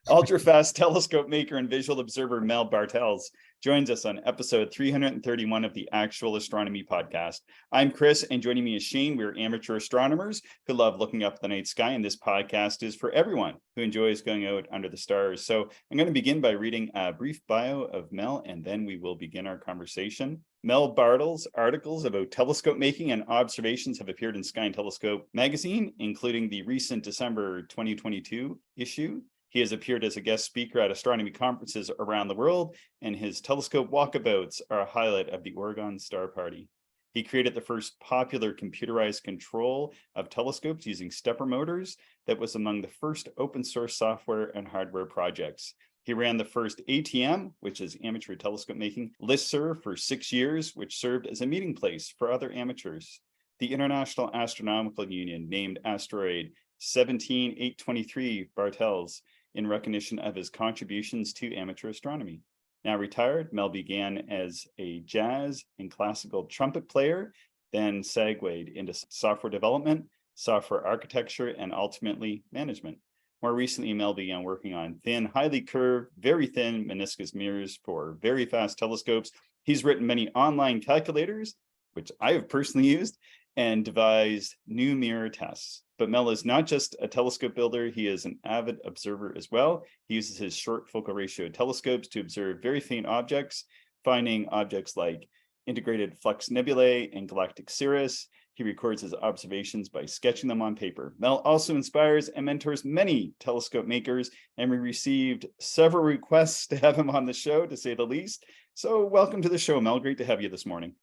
Ultra-fast telescope maker and visual observer Mel Bartels joins us on episode 331 of the Actual Astronomy Podcast. I'm Chris, and joining me is Shane. We're amateur astronomers who love looking up at the night sky, and this podcast is for everyone who enjoys going out under the stars. So I'm going to begin by reading a brief bio of Mel, and then we will begin our conversation. Mel Bartels' articles about telescope making and observations have appeared in Sky and Telescope magazine, including the recent December 2022 issue. He has appeared as a guest speaker at astronomy conferences around the world, and his telescope walkabouts are a highlight of the Oregon Star Party. He created the first popular computerized control of telescopes using stepper motors that was among the first open source software and hardware projects. He ran the first ATM, which is amateur telescope making, listserv for 6 years, which served as a meeting place for other amateurs. The International Astronomical Union named asteroid 17823 Bartels in recognition of his contributions to amateur astronomy. Now retired, Mel began as a jazz and classical trumpet player, then segued into software development, software architecture, and ultimately management. More recently, Mel began working on thin, highly curved, very thin meniscus mirrors for very fast telescopes. He's written many online calculators, which I have personally used, and devised new mirror tests. But Mel is not just a telescope builder, he is an avid observer as well. He uses his short focal ratio telescopes to observe very faint objects, finding objects like integrated flux nebulae and galactic cirrus. He records his observations by sketching them on paper. Mel also inspires and mentors many telescope makers, and we received several requests to have him on the show, to say the least. So welcome to the show, Mel. Great to have you this morning.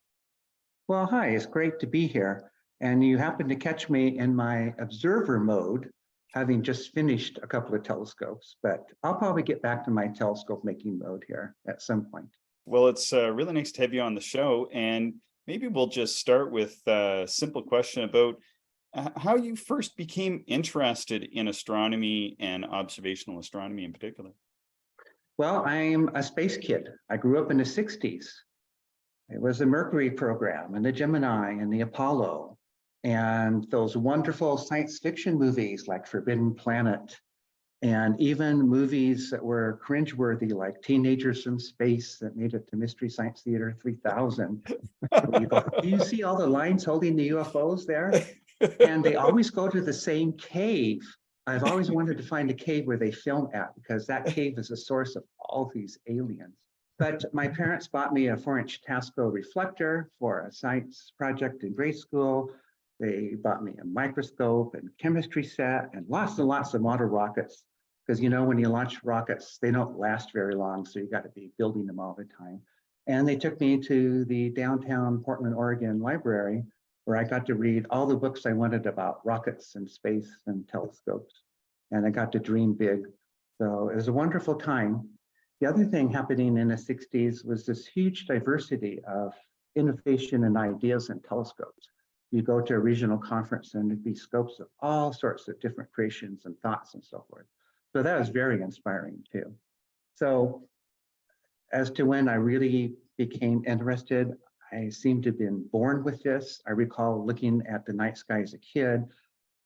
Well, hi, it's great to be here. And you happen to catch me in my observer mode, having just finished a couple of telescopes, but I'll probably get back to my telescope making mode here at some point. Well, it's really nice to have you on the show. And maybe we'll just start with a simple question about how you first became interested in astronomy and observational astronomy in particular. Well, I'm a space kid. I grew up in the 60s. It was the Mercury program and the Gemini and the Apollo and those wonderful science fiction movies like Forbidden Planet, and even movies that were cringeworthy like Teenagers from Space that made it to Mystery Science Theater 3000. You go, do you see all the lines holding the UFOs there? And they always go to the same cave. I've always wanted to find a cave where they film at, because that cave is the source of all these aliens. But my parents bought me a 4-inch Tasco reflector for a science project in grade school. They bought me a microscope and chemistry set and lots of model rockets. Because, you know, when you launch rockets, they don't last very long. So you got to be building them all the time. And they took me to the downtown Portland, Oregon library, where I got to read all the books I wanted about rockets and space and telescopes. And I got to dream big. So it was a wonderful time. The other thing happening in the 60s was this huge diversity of innovation and ideas in telescopes. You go to a regional conference and there'd be scopes of all sorts of different creations and thoughts and so forth. So that was very inspiring too. So as to when I really became interested, I seem to have been born with this. I recall looking at the night sky as a kid,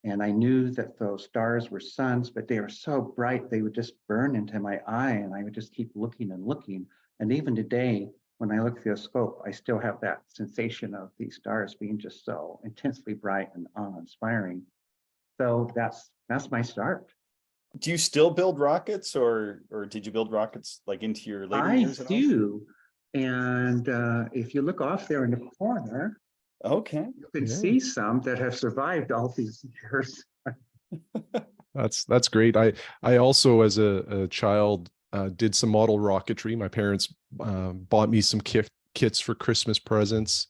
and I knew that those stars were suns, but they were so bright, they would just burn into my eye, and I would just keep looking and looking. And even today, when I look through a scope, I still have that sensation of these stars being just so intensely bright and awe-inspiring. So that's my start. Do you still build rockets, or did you build rockets like into your later years? I do. And if you look off there in the corner, okay, you can see some that have survived all these years. That's great. I also, as a child, did some model rocketry. My parents bought me some kits for Christmas presents.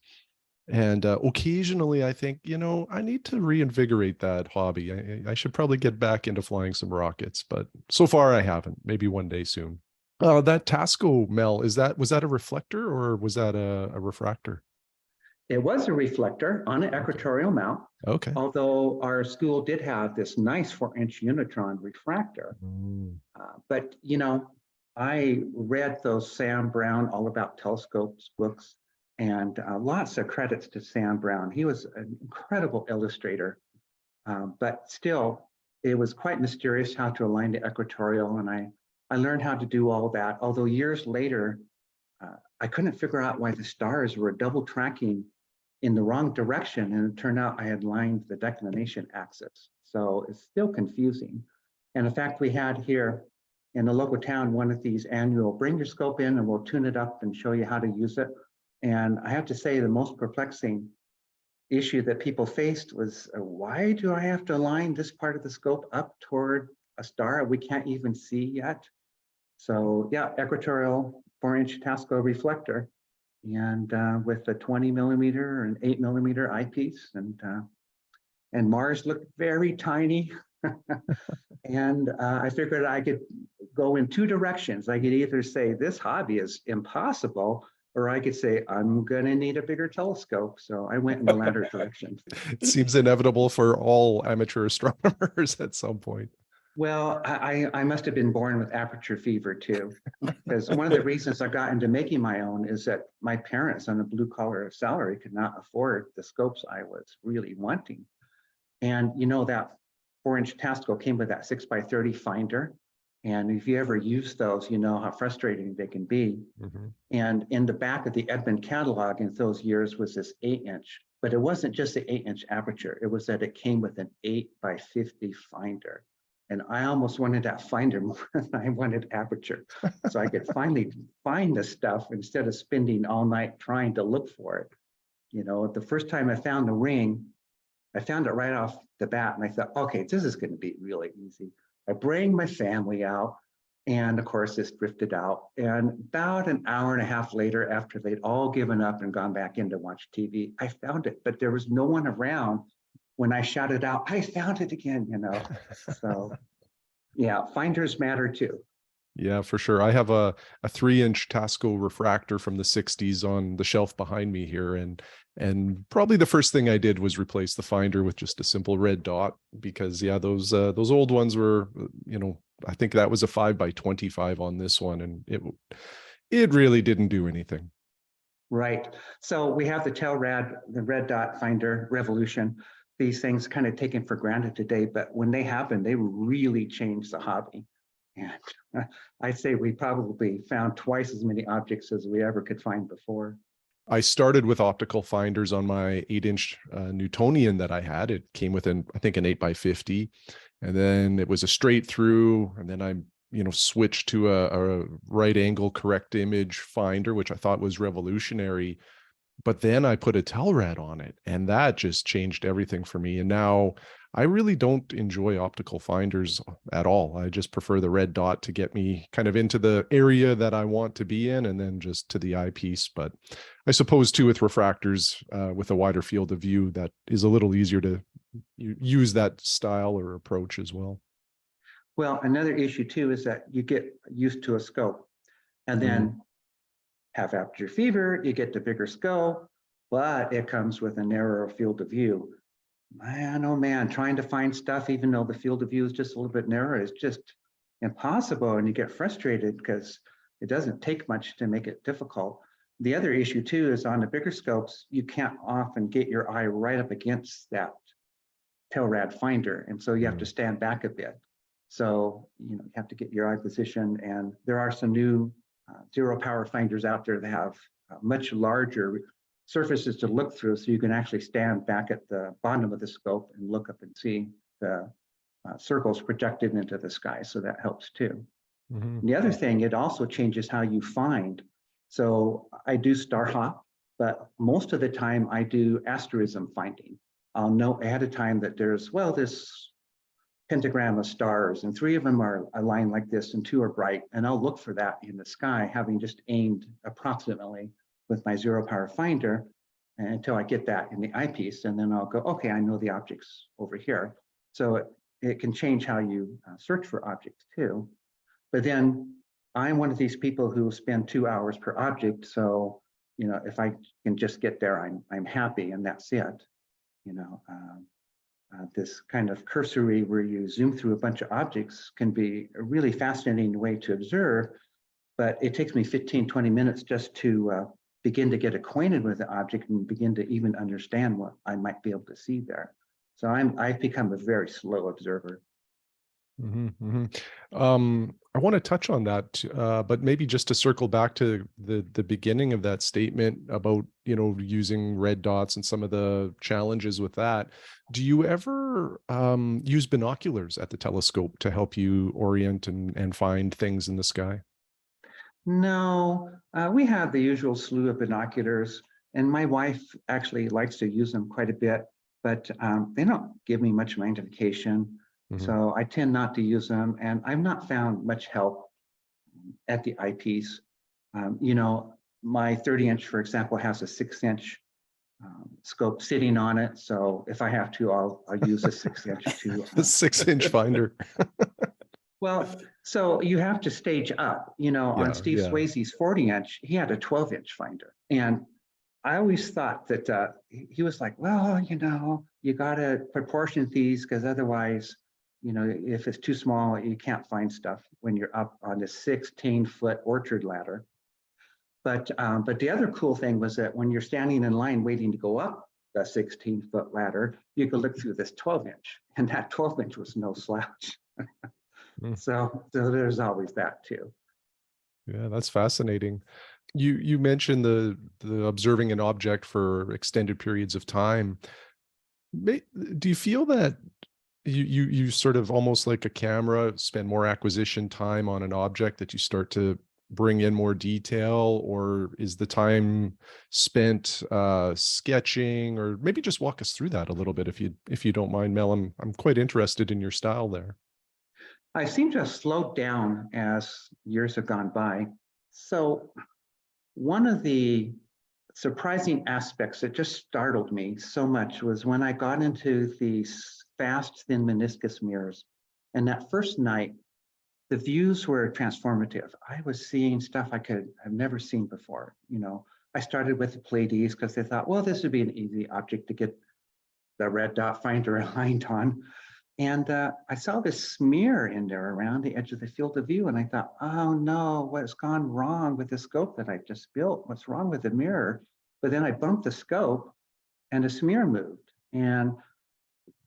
And occasionally I think, you know, I need to reinvigorate that hobby. I should probably get back into flying some rockets, but so far I haven't. Maybe one day soon. That Tasco, Mel, was that a reflector or was that a refractor? It was a reflector on an equatorial mount. Okay. Although our school did have this nice 4-inch Unitron refractor. But, you know, I read those Sam Brown All About Telescopes books, and lots of credits to Sam Brown. He was an incredible illustrator, but still, it was quite mysterious how to align the equatorial, and I I learned how to do all that. Although years later, I couldn't figure out why the stars were double tracking in the wrong direction. And it turned out I had lined the declination axis. So it's still confusing. And in fact, we had here in the local town one of these annual bring your scope in and we'll tune it up and show you how to use it. And I have to say the most perplexing issue that people faced was why do I have to align this part of the scope up toward a star we can't even see yet? So yeah, equatorial 4-inch Tasco reflector, and with a 20 millimeter and 8 millimeter eyepiece, and Mars looked very tiny. And I figured I could go in two directions. I could either say this hobby is impossible, or I could say I'm going to need a bigger telescope. So I went in the latter direction. It seems inevitable for all amateur astronomers at some point. Well, I must have been born with aperture fever too, because one of the reasons I got into making my own is that my parents on a blue collar salary could not afford the scopes I was really wanting. And you know, that 4-inch Tasco came with that 6x30 finder. And if you ever use those, you know how frustrating they can be. Mm-hmm. And in the back of the Edmund catalog in those years was this 8-inch, but it wasn't just the 8-inch aperture. It was that it came with an 8x50 finder. And I almost wanted that finder more than I wanted aperture. So I could finally find the stuff instead of spending all night trying to look for it. You know, the first time I found the ring, I found it right off the bat and I thought, okay, this is going to be really easy. I bring my family out, and of course this drifted out. And about an hour and a half later, after they'd all given up and gone back in to watch TV, I found it, but there was no one around when I shouted out, I found it again, you know. So yeah, finders matter too. Yeah, for sure. I have a 3-inch Tasco refractor from the 60s on the shelf behind me here. And probably the first thing I did was replace the finder with just a simple red dot, because yeah, those old ones were, you know, I think that was a 5x25 on this one, and it really didn't do anything. Right. So we have the red dot finder revolution. These things kind of taken for granted today, but when they happen, they really change the hobby. And I'd say we probably found twice as many objects as we ever could find before. I started with optical finders on my 8-inch Newtonian that I had. It came with I think an 8x50, and then it was a straight through, and then I switched to a right angle correct image finder, which I thought was revolutionary. But then I put a Telrad on it, and that just changed everything for me. And now I really don't enjoy optical finders at all. I just prefer the red dot to get me kind of into the area that I want to be in, and then just to the eyepiece. But I suppose too, with refractors, with a wider field of view, that is a little easier to use that style or approach as well. Well, another issue too is that you get used to a scope, and then have aperture fever, you get the bigger scope, but it comes with a narrower field of view. Man, oh man, trying to find stuff, even though the field of view is just a little bit narrower, is just impossible. And you get frustrated because it doesn't take much to make it difficult. The other issue too is on the bigger scopes, you can't often get your eye right up against that Telrad finder. And so you have to stand back a bit. So, you have to get your eye position. And there are some new zero power finders out there that have much larger surfaces to look through, so you can actually stand back at the bottom of the scope and look up and see the circles projected into the sky. So that helps too. Mm-hmm. The other thing, it also changes how you find. So I do star hop, but most of the time I do asterism finding. I'll know ahead of time that there's this pentagram of stars, and 3 of them are aligned like this and 2 are bright, and I'll look for that in the sky, having just aimed approximately with my zero power finder until I get that in the eyepiece, and then I'll go, okay, I know the object's over here. So it can change how you search for objects too. But then I'm one of these people who spend 2 hours per object, so if I can just get there, I'm happy, and that's it. This kind of cursory where you zoom through a bunch of objects can be a really fascinating way to observe, but it takes me 15-20 minutes just to begin to get acquainted with the object and begin to even understand what I might be able to see there. So I've become a very slow observer. I want to touch on that, but maybe just to circle back to the beginning of that statement about, using red dots and some of the challenges with that. Do you ever use binoculars at the telescope to help you orient and find things in the sky? No, we have the usual slew of binoculars, and my wife actually likes to use them quite a bit, but they don't give me much magnification. So I tend not to use them, and I've not found much help at the eyepiece. My 30-inch, for example, has a 6-inch scope sitting on it. So if I have to, I'll use a 6-inch to. The 6-inch finder. Well, so you have to stage up. On Steve Swayze's 40-inch, he had a 12-inch finder. And I always thought that he was like, well, you got to proportion these because otherwise, if it's too small, you can't find stuff when you're up on the 16-foot orchard ladder. But the other cool thing was that when you're standing in line waiting to go up the 16-foot ladder, you could look through this 12-inch, and that 12-inch was no slouch. So there's always that too. Yeah, that's fascinating. You mentioned the observing an object for extended periods of time. Do you feel that you sort of almost like a camera spend more acquisition time on an object that you start to bring in more detail, or is the time spent sketching? Or maybe just walk us through that a little bit if you don't mind, Mel. I'm quite interested in your style there. I seem to have slowed down as years have gone by. So one of the surprising aspects that just startled me so much was when I got into these fast, thin meniscus mirrors. And that first night, the views were transformative. I was seeing stuff I've never seen before. I started with the Pleiades because they thought, well, this would be an easy object to get the red dot finder aligned on. And I saw this smear in there around the edge of the field of view. And I thought, oh no, what's gone wrong with the scope that I just built? What's wrong with the mirror? But then I bumped the scope and the smear moved. And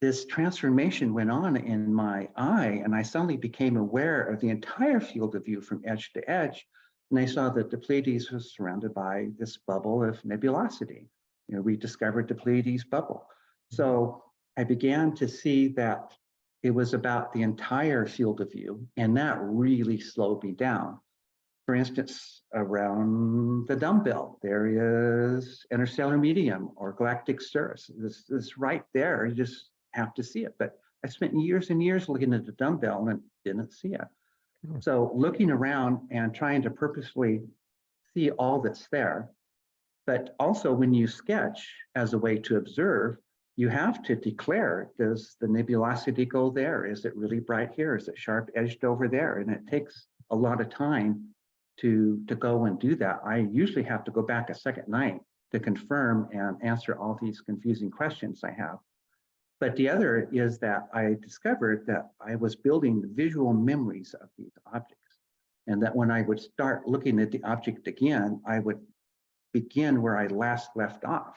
this transformation went on in my eye. And I suddenly became aware of the entire field of view from edge to edge. And I saw that the Pleiades was surrounded by this bubble of nebulosity. We discovered the Pleiades bubble. So I began to see that it was about the entire field of view, and that really slowed me down. For instance, around the dumbbell, there is interstellar medium or galactic cirrus. This is right there. You just have to see it. But I spent years and years looking at the dumbbell and didn't see it. So looking around and trying to purposefully see all that's there. But also when you sketch as a way to observe, you have to declare, does the nebulosity go there? Is it really bright here? Is it sharp edged over there? And it takes a lot of time to go and do that. I usually have to go back a second night to confirm and answer all these confusing questions I have. But the other is that I discovered that I was building the visual memories of these objects. And that when I would start looking at the object again, I would begin where I last left off.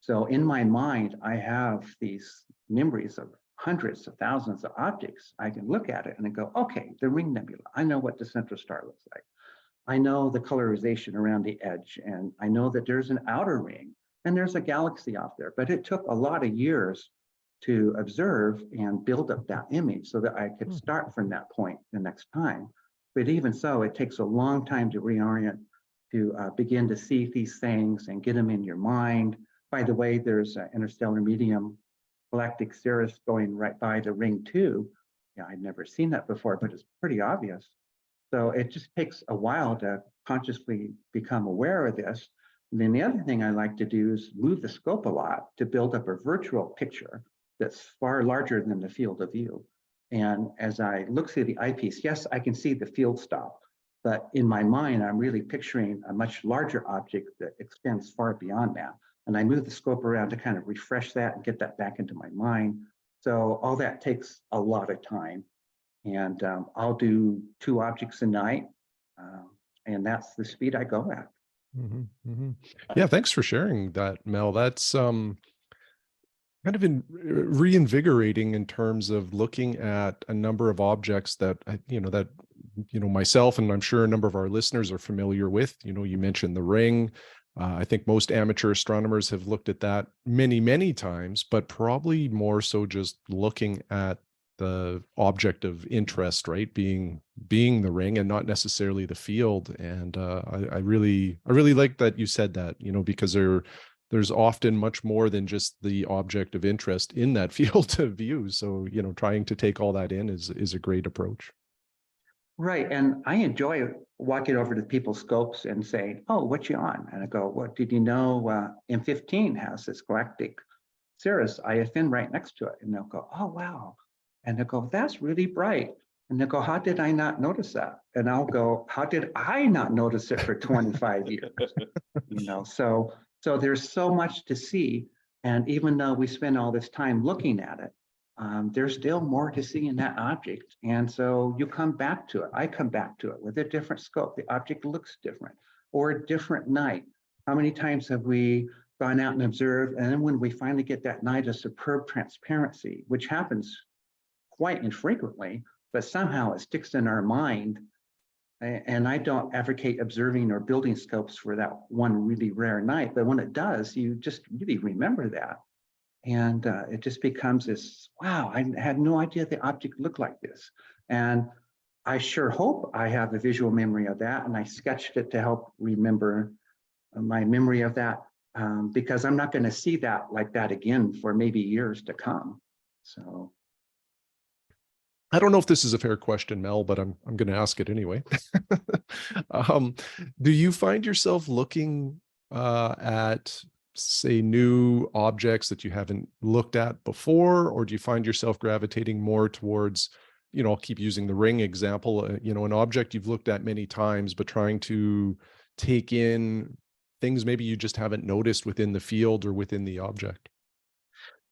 So in my mind, I have these memories of hundreds of thousands of objects. I can look at it and I go, okay, the ring nebula. I know what the central star looks like. I know the colorization around the edge, and I know that there's an outer ring and there's a galaxy off there. But it took a lot of years to observe and build up that image so that I could start from that point the next time. But even so, it takes a long time to reorient, to begin to see these things and get them in your mind. By the way, there's an interstellar medium, galactic cirrus going right by the ring too. Yeah, I'd never seen that before, but it's pretty obvious. So it just takes a while to consciously become aware of this. And then the other thing I like to do is move the scope a lot to build up a virtual picture that's far larger than the field of view. And as I look through the eyepiece, yes, I can see the field stop, but in my mind, I'm really picturing a much larger object that extends far beyond that. And I move the scope around to kind of refresh that and get that back into my mind. So all that takes a lot of time. And I'll do 2 objects a night. And that's the speed I go at. Yeah, thanks for sharing that, Mel. That's kind of reinvigorating in terms of looking at a number of objects that myself and I'm sure a number of our listeners are familiar with. You mentioned the ring. I think most amateur astronomers have looked at that many times, but probably more so just looking at the object of interest, right? Being the ring and not necessarily the field. And I really like that you said that, because there's often much more than just the object of interest in that field of view. So, trying to take all that in is a great approach. Right. And I enjoy walking over to people's scopes and saying, oh, what you on? And I go, what did you know? M15 has this galactic Cirrus IFN right next to it. And they'll go, oh, wow. And they'll go, that's really bright. And they'll go, how did I not notice that? And I'll go, how did I not notice it for 25 years? So there's so much to see. And even though we spend all this time looking at it, there's still more to see in that object. And so you come back to it. I come back to it with a different scope. The object looks different, or a different night. How many times have we gone out and observed, and then when we finally get that night of superb transparency, which happens quite infrequently, but somehow it sticks in our mind. And I don't advocate observing or building scopes for that one really rare night, but when it does, you just really remember that. And it just becomes this, wow, I had no idea the object looked like this. And I sure hope I have a visual memory of that. And I sketched it to help remember my memory of that, because I'm not going to see that like that again for maybe years to come. So I don't know if this is a fair question, Mel, but I'm going to ask it anyway. Do you find yourself looking at, say, new objects that you haven't looked at before, or do you find yourself gravitating more towards, I'll keep using the ring example, an object you've looked at many times, but trying to take in things maybe you just haven't noticed within the field or within the object?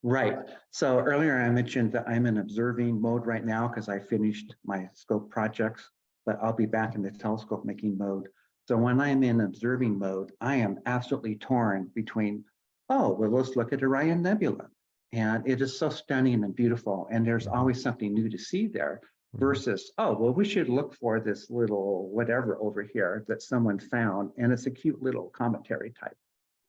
right. So earlier I mentioned that I'm in observing mode right now because I finished my scope projects, but I'll be back in the telescope making mode. So when I'm in observing mode, I am absolutely torn between, oh, well, let's look at Orion Nebula. And it is so stunning and beautiful. And there's always something new to see there versus, oh, well, we should look for this little whatever over here that someone found. And it's a cute little cometary type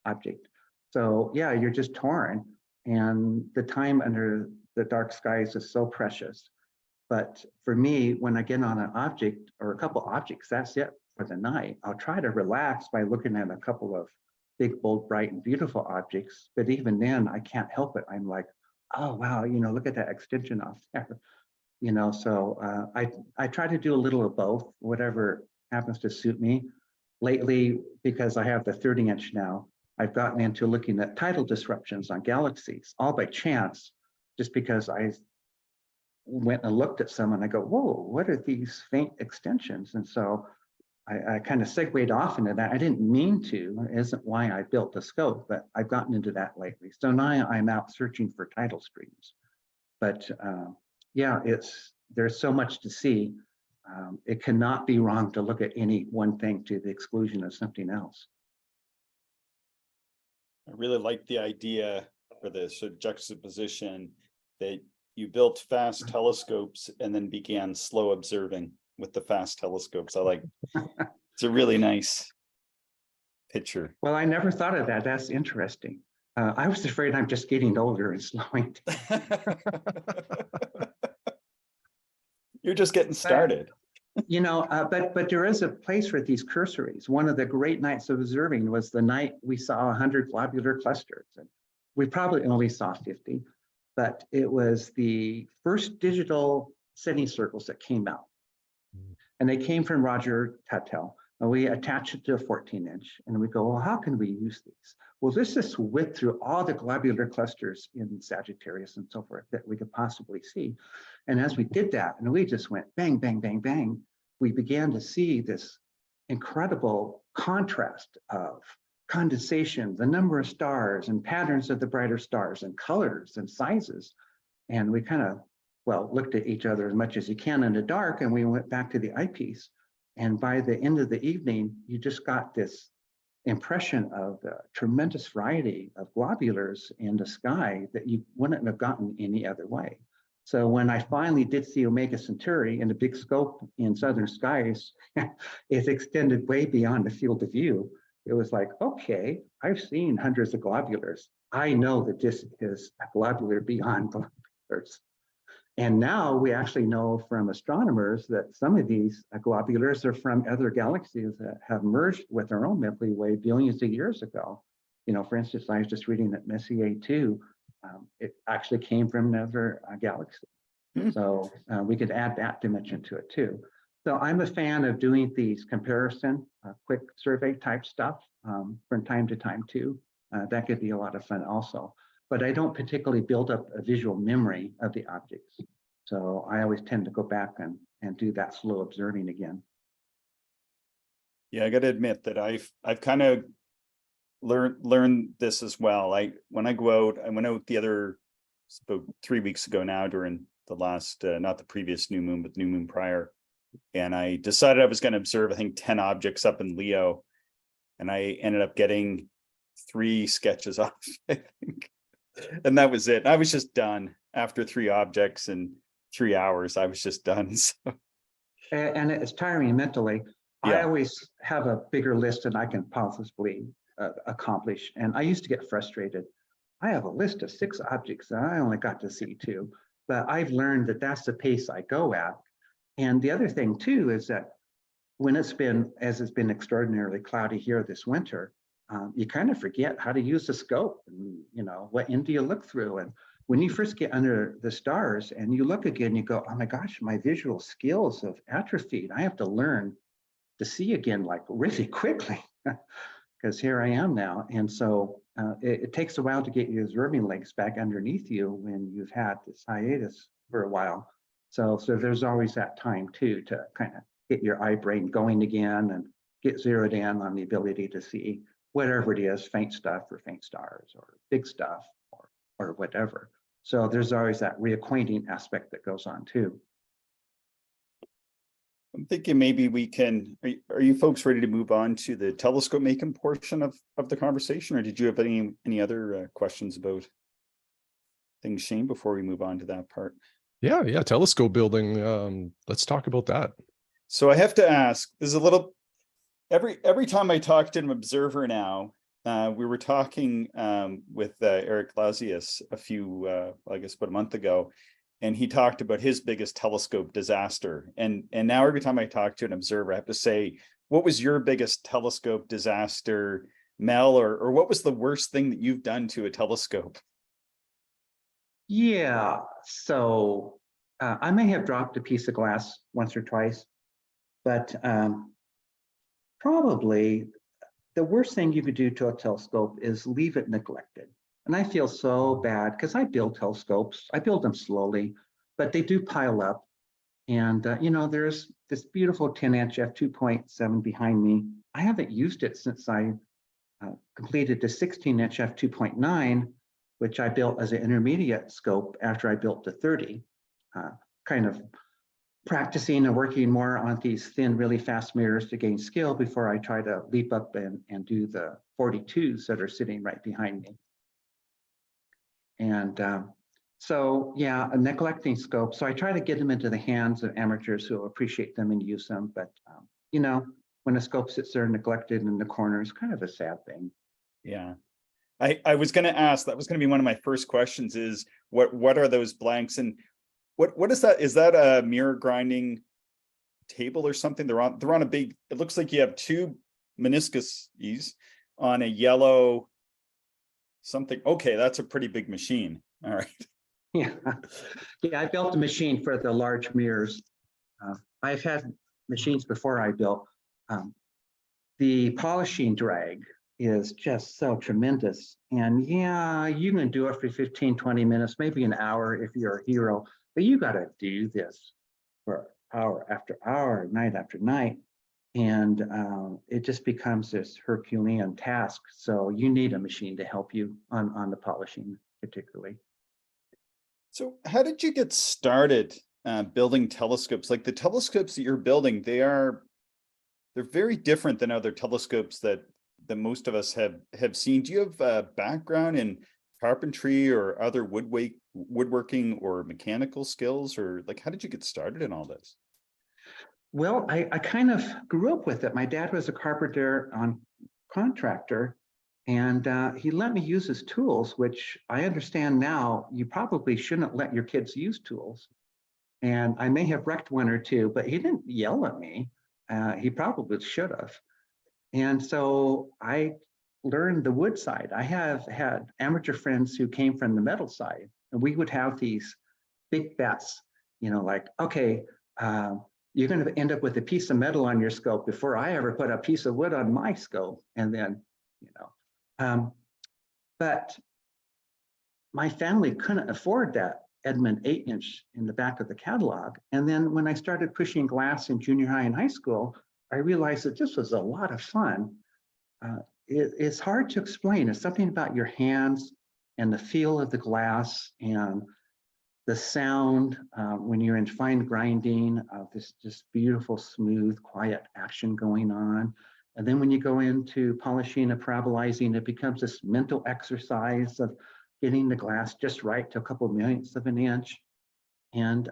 object. So yeah, you're just torn. And the time under the dark skies is so precious. But for me, when I get on an object or a couple objects, that's it for the night. I'll try to relax by looking at a couple of big, bold, bright, and beautiful objects. But even then, I can't help it. I'm like, oh, wow, look at that extension off there. So I try to do a little of both, whatever happens to suit me. Lately, because I have the 30-inch now, I've gotten into looking at tidal disruptions on galaxies, all by chance, just because I went and looked at some and I go, whoa, what are these faint extensions? And so I kind of segued off into that. I didn't mean to, it isn't why I built the scope, but I've gotten into that lately. So now I'm out searching for tidal streams. But yeah, there's so much to see. It cannot be wrong to look at any one thing to the exclusion of something else. I really like the idea for the sort of juxtaposition that you built fast telescopes and then began slow observing with the fast telescopes. It's a really nice picture. Well, I never thought of that. That's interesting. I was afraid I'm just getting older and slowing down. You're just getting started. But there is a place for these cursories. One of the great nights of observing was the night we saw 100 globular clusters. And we probably only saw 50, but it was the first digital semicircles that came out. And they came from Roger Tuttle. And we attached it to a 14-inch. And we go, well, how can we use these? Well, this is width through all the globular clusters in Sagittarius and so forth that we could possibly see. And as we did that, and we just went bang, bang, bang, bang, we began to see this incredible contrast of condensation, the number of stars and patterns of the brighter stars and colors and sizes. And we kind of, looked at each other as much as you can in the dark, and we went back to the eyepiece. And by the end of the evening, you just got this impression of the tremendous variety of globulars in the sky that you wouldn't have gotten any other way. So when I finally did see Omega Centauri in the big scope in southern skies, it extended way beyond the field of view. It was like, okay, I've seen hundreds of globulars. I know that this is a globular beyond globulars. And now we actually know from astronomers that some of these globulars are from other galaxies that have merged with our own Milky Way billions of years ago. For instance, I was just reading that Messier 2, it actually came from another galaxy. So we could add that dimension to it too. So I'm a fan of doing these comparison, quick survey type stuff from time to time too. That could be a lot of fun also. But I don't particularly build up a visual memory of the objects. So I always tend to go back and do that slow observing again. Yeah, I got to admit that I've kind of learned this as well. I went out about 3 weeks ago now during the last, not the previous new moon, but the new moon prior. And I decided I was going to observe, I think, 10 objects up in Leo. And I ended up getting 3 sketches off, I think. And that was it. I was just done after 3 objects and 3 hours. I was just done. So. And it's tiring mentally. Yeah. I always have a bigger list than I can possibly accomplish. And I used to get frustrated. I have a list of 6 objects and I only got to see 2. But I've learned that that's the pace I go at. And the other thing too is that when it's been extraordinarily cloudy here this winter, you kind of forget how to use the scope and, what end do you look through? And when you first get under the stars and you look again, you go, oh my gosh, my visual skills have atrophied. I have to learn to see again, like really quickly, because here I am now. And so it takes a while to get your observing legs back underneath you when you've had this hiatus for a while. So there's always that time too, to kind of get your eye brain going again and get zeroed in on the ability to see whatever it is, faint stuff or faint stars or big stuff or whatever. So there's always that reacquainting aspect that goes on too. I'm thinking maybe we can, are you folks ready to move on to the telescope making portion of the conversation, or did you have any other questions about things, Shane, before we move on to that part? Yeah, telescope building. Let's talk about that. So I have to ask, there's a little, every time I talk to an observer now, we were talking with Eric Lausius I guess about a month ago, and he talked about his biggest telescope disaster. And now every time I talk to an observer, I have to say, what was your biggest telescope disaster, Mel, or what was the worst thing that you've done to a telescope? Yeah, so I may have dropped a piece of glass once or twice, but probably the worst thing you could do to a telescope is leave it neglected. And I feel so bad because I build telescopes. I build them slowly, but they do pile up. And, there's this beautiful 10-inch f2.7 behind me. I haven't used it since I completed the 16-inch f2.9, which I built as an intermediate scope after I built the 30, kind of practicing and working more on these thin, really fast mirrors to gain skill before I try to leap up and do the 42s that are sitting right behind me. And so, yeah, neglecting scopes. So I try to get them into the hands of amateurs who appreciate them and use them. But, when a scope sits there neglected in the corner, it's kind of a sad thing. Yeah. I was going to ask, that was going to be one of my first questions, is what are those blanks, and what is that? Is that a mirror grinding table or something? They're on a big, it looks like you have 2 meniscuses on a yellow something. Okay, that's a pretty big machine. All right. Yeah, I built a machine for the large mirrors. I've had machines before I built. The polishing drag is just so tremendous. And yeah, you can do it for 15, 20 minutes, maybe an hour if you're a hero, but you got to do this for hour after hour, night after night. And it just becomes this Herculean task. So you need a machine to help you on the polishing particularly. So how did you get started building telescopes? Like the telescopes that you're building, they're very different than other telescopes that that most of us have seen. Do you have a background in carpentry or other woodworking or mechanical skills, or like how did you get started in all this? Well, I kind of grew up with it. My dad was a carpenter on contractor, and he let me use his tools, which I understand now you probably shouldn't let your kids use tools. And I may have wrecked one or two, but he didn't yell at me. He probably should have. And so I learned the wood side. I have had amateur friends who came from the metal side, and we would have these big bets, like, okay, you're going to end up with a piece of metal on your scope before I ever put a piece of wood on my scope. And then, but my family couldn't afford that Edmund 8-inch in the back of the catalog. And then when I started pushing glass in junior high and high school, I realized that this was a lot of fun. It's hard to explain. It's something about your hands and the feel of the glass and the sound when you're in fine grinding of this just beautiful, smooth, quiet action going on. And then when you go into polishing and parabolizing, it becomes this mental exercise of getting the glass just right to a couple millionths of an inch. And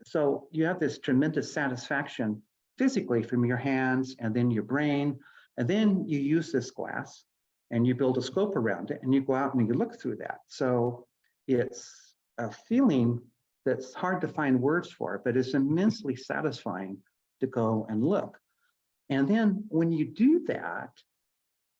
so you have this tremendous satisfaction physically from your hands and then your brain. And then you use this glass and you build a scope around it and you go out and you look through that. So it's a feeling that's hard to find words for, but it's immensely satisfying to go and look. And then when you do that,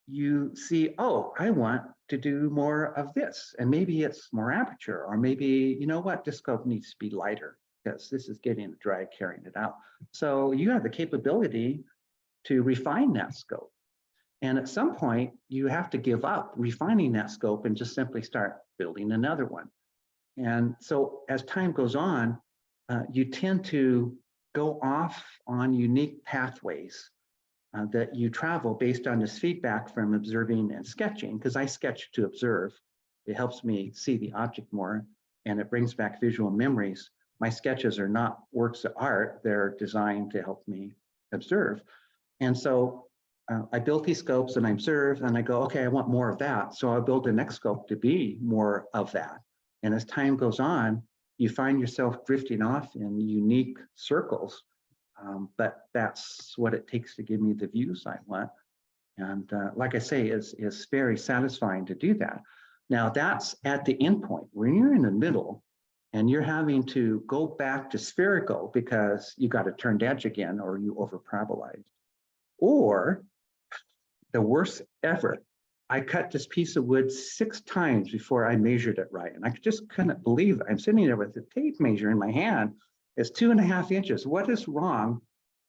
you see, oh, I want to do more of this. And maybe it's more aperture, or maybe, you know what, this scope needs to be lighter because this is getting dry carrying it out. So you have the capability to refine that scope. And at some point, you have to give up refining that scope and just simply start building another one. And so as time goes on, you tend to go off on unique pathways that you travel based on this feedback from observing and sketching, because I sketch to observe. It helps me see the object more, and it brings back visual memories. My sketches are not works of art. They're designed to help me observe. And so I built these scopes and I observe and I go, okay, I want more of that. So I'll build the next scope to be more of that. And as time goes on, you find yourself drifting off in unique circles. But that's what it takes to give me the views I want. And like I say, it's very satisfying to do that. Now that's at the end point. When you're in the middle and you're having to go back to spherical because you got a turned edge again, or you over parabolized. Or the worst ever, I cut this piece of wood 6 times before I measured it right. And I just couldn't believe it. I'm sitting there with the tape measure in my hand. It's 2.5 inches. What is wrong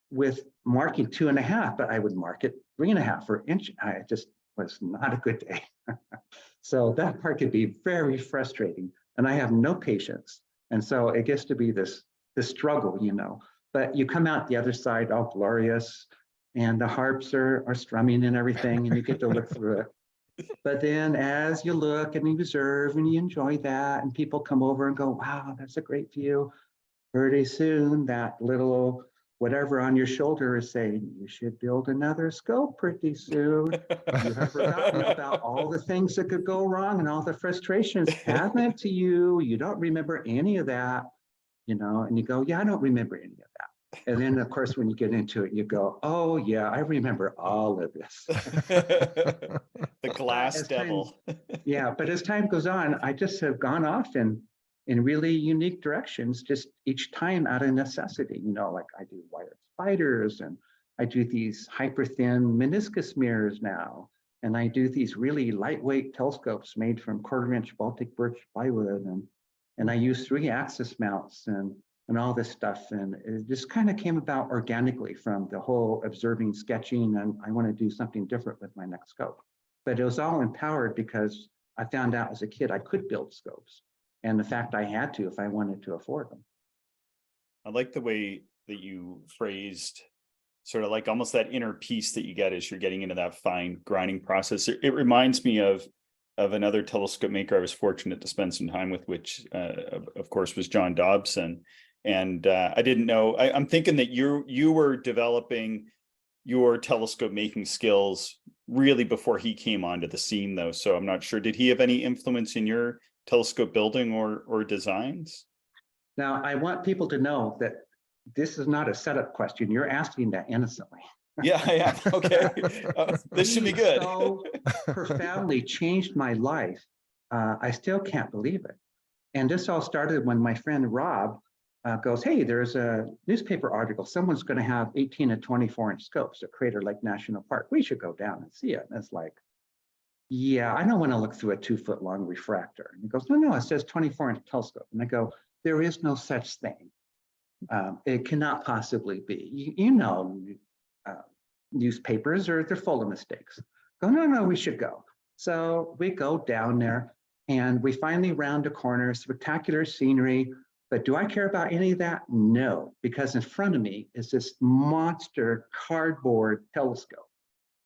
with marking 2.5? But I would mark it 3.5 or inch. I just was not a good day. So that part could be very frustrating. And I have no patience. And so it gets to be this struggle, But you come out the other side all glorious, and the harps are strumming and everything, and you get to look through it. But then as you look and you observe and you enjoy that, and people come over and go, wow, that's a great view. Pretty soon that little whatever on your shoulder is saying, you should build another scope pretty soon. You have forgotten about all the things that could go wrong and all the frustrations happened to you. You don't remember any of that, and you go, yeah, I don't remember any of that. And then, of course, when you get into it, you go, oh, yeah, I remember all of this. The glass devil. Yeah, but as time goes on, I just have gone off in really unique directions, just each time out of necessity. Like I do wired spiders, and I do these hyper thin meniscus mirrors now. And I do these really lightweight telescopes made from 1/4-inch Baltic birch plywood. And I use 3-axis mounts and all this stuff. And it just kind of came about organically from the whole observing, sketching, and I want to do something different with my next scope. But it was all empowered because I found out as a kid I could build scopes. And the fact I had to if I wanted to afford them. I like the way that you phrased sort of like almost that inner peace that you get as you're getting into that fine grinding process. It reminds me of another telescope maker I was fortunate to spend some time with, which of course was John Dobson. And I didn't know, I'm thinking that you were developing your telescope making skills really before he came onto the scene, though. So I'm not sure. Did he have any influence in your telescope building or designs? Now, I want people to know that this is not a setup question. You're asking that innocently. Yeah, I am. Okay. This should be good. So profoundly changed my life. I still can't believe it. And this all started when my friend Rob goes, hey, there's a newspaper article. Someone's going to have 18 to 24-inch scopes at Crater Lake National Park. We should go down and see it. And it's like, yeah, I don't want to look through a 2-foot-long refractor. And he goes, no, it says 24-inch telescope. And I go, there is no such thing. It cannot possibly be. Newspapers they're full of mistakes. Go, no, we should go. So we go down there and we finally round a corner, spectacular scenery. But do I care about any of that? No, because in front of me is this monster cardboard telescope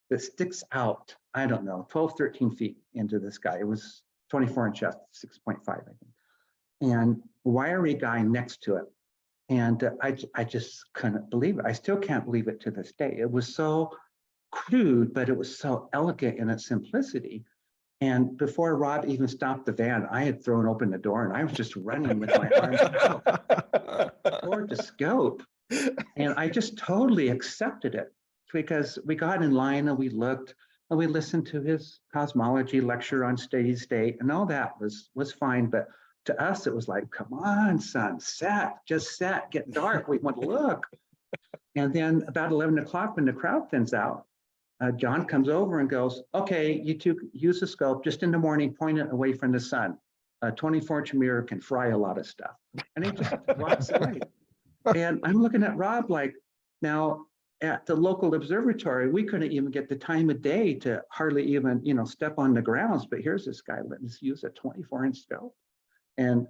that sticks out, I don't know, 12, 13 feet into the sky. It was 24-inch f, 6.5, I think. And wiry guy next to it. And I just couldn't believe it. I still can't believe it to this day. It was so crude, but it was so elegant in its simplicity. And before Rob even stopped the van, I had thrown open the door and I was just running with my arms out toward the scope. And I just totally accepted it because we got in line and we looked and we listened to his cosmology lecture on steady state and all that was fine. But to us, it was like, come on, son, just set, get dark. We want to look. And then about 11 o'clock when the crowd thins out, John comes over and goes, okay, you two use the scope just in the morning, point it away from the sun. A 24-inch mirror can fry a lot of stuff. And he just walks away. And I'm looking at Rob like, now at the local observatory, we couldn't even get the time of day to hardly even, step on the grounds. But here's this guy letting us use a 24-inch scope. And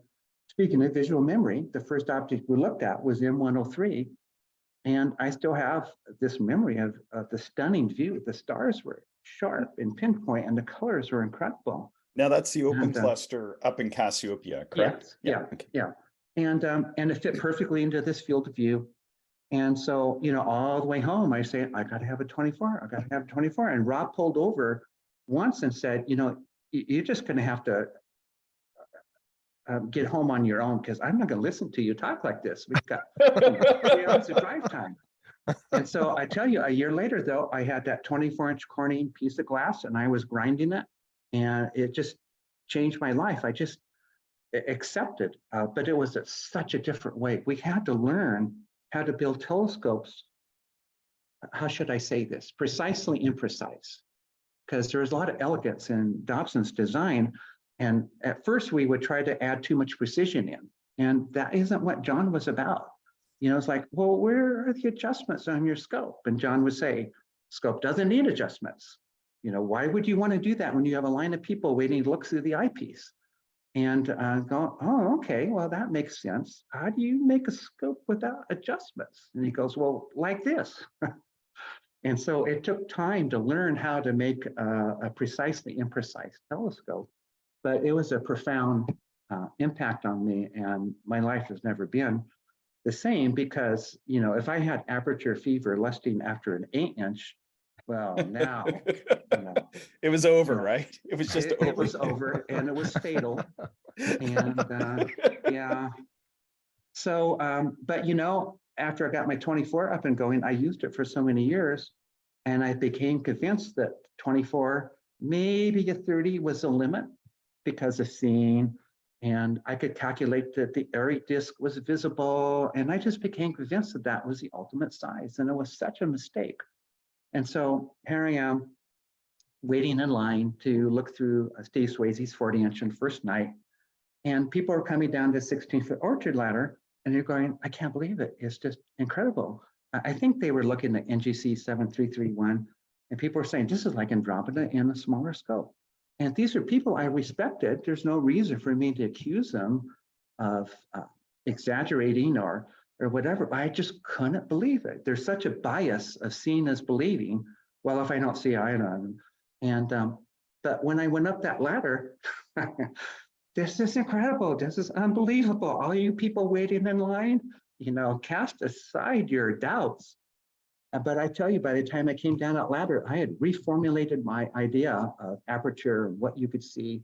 speaking of visual memory, the first object we looked at was M103. And I still have this memory of the stunning view. The stars were sharp and pinpoint, and the colors were incredible. Now that's the open cluster up in Cassiopeia, correct? Yes, yeah. And it fit perfectly into this field of view. And so, all the way home, I say, I got to have a 24. I got to have a 24. And Rob pulled over once and said, you're just going to have to get home on your own because I'm not going to listen to you talk like this. We've got 3 hours of drive time. And so I tell you, a year later, though, I had that 24-inch Corning piece of glass and I was grinding it and it just changed my life. I just accepted, but it was such a different way. We had to learn how to build telescopes. How should I say this? Precisely imprecise, because there was a lot of elegance in Dobson's design. And at first we would try to add too much precision in, and that isn't what John was about. It's like, well, where are the adjustments on your scope? And John would say, scope doesn't need adjustments. Why would you want to do that when you have a line of people waiting to look through the eyepiece? And go, oh, okay, well, that makes sense. How do you make a scope without adjustments? And he goes, well, like this. And so it took time to learn how to make a precisely imprecise telescope. But it was a profound impact on me, and my life has never been the same because, if I had aperture fever lusting after an 8-inch, well, now, it was over, right? It was just over. It was over, and it was fatal. And yeah. So, but after I got my 24 up and going, I used it for so many years, and I became convinced that 24, maybe a 30 was the limit, because of seeing, and I could calculate that the airy disk was visible, and I just became convinced that that was the ultimate size, and it was such a mistake. And so here I am, waiting in line to look through Steve Swayze's 40-inch on first night, and people are coming down the 16-foot orchard ladder, and you're going, I can't believe it. It's just incredible. I think they were looking at NGC 7331, and people were saying, this is like Andromeda in a smaller scope. And these are people I respected. There's no reason for me to accuse them of exaggerating or whatever, but I just couldn't believe it. There's such a bias of seeing as believing, well, if I don't see eye on them. And, but when I went up that ladder, this is incredible. This is unbelievable. All you people waiting in line, cast aside your doubts. But I tell you, by the time I came down that ladder, I had reformulated my idea of aperture and what you could see.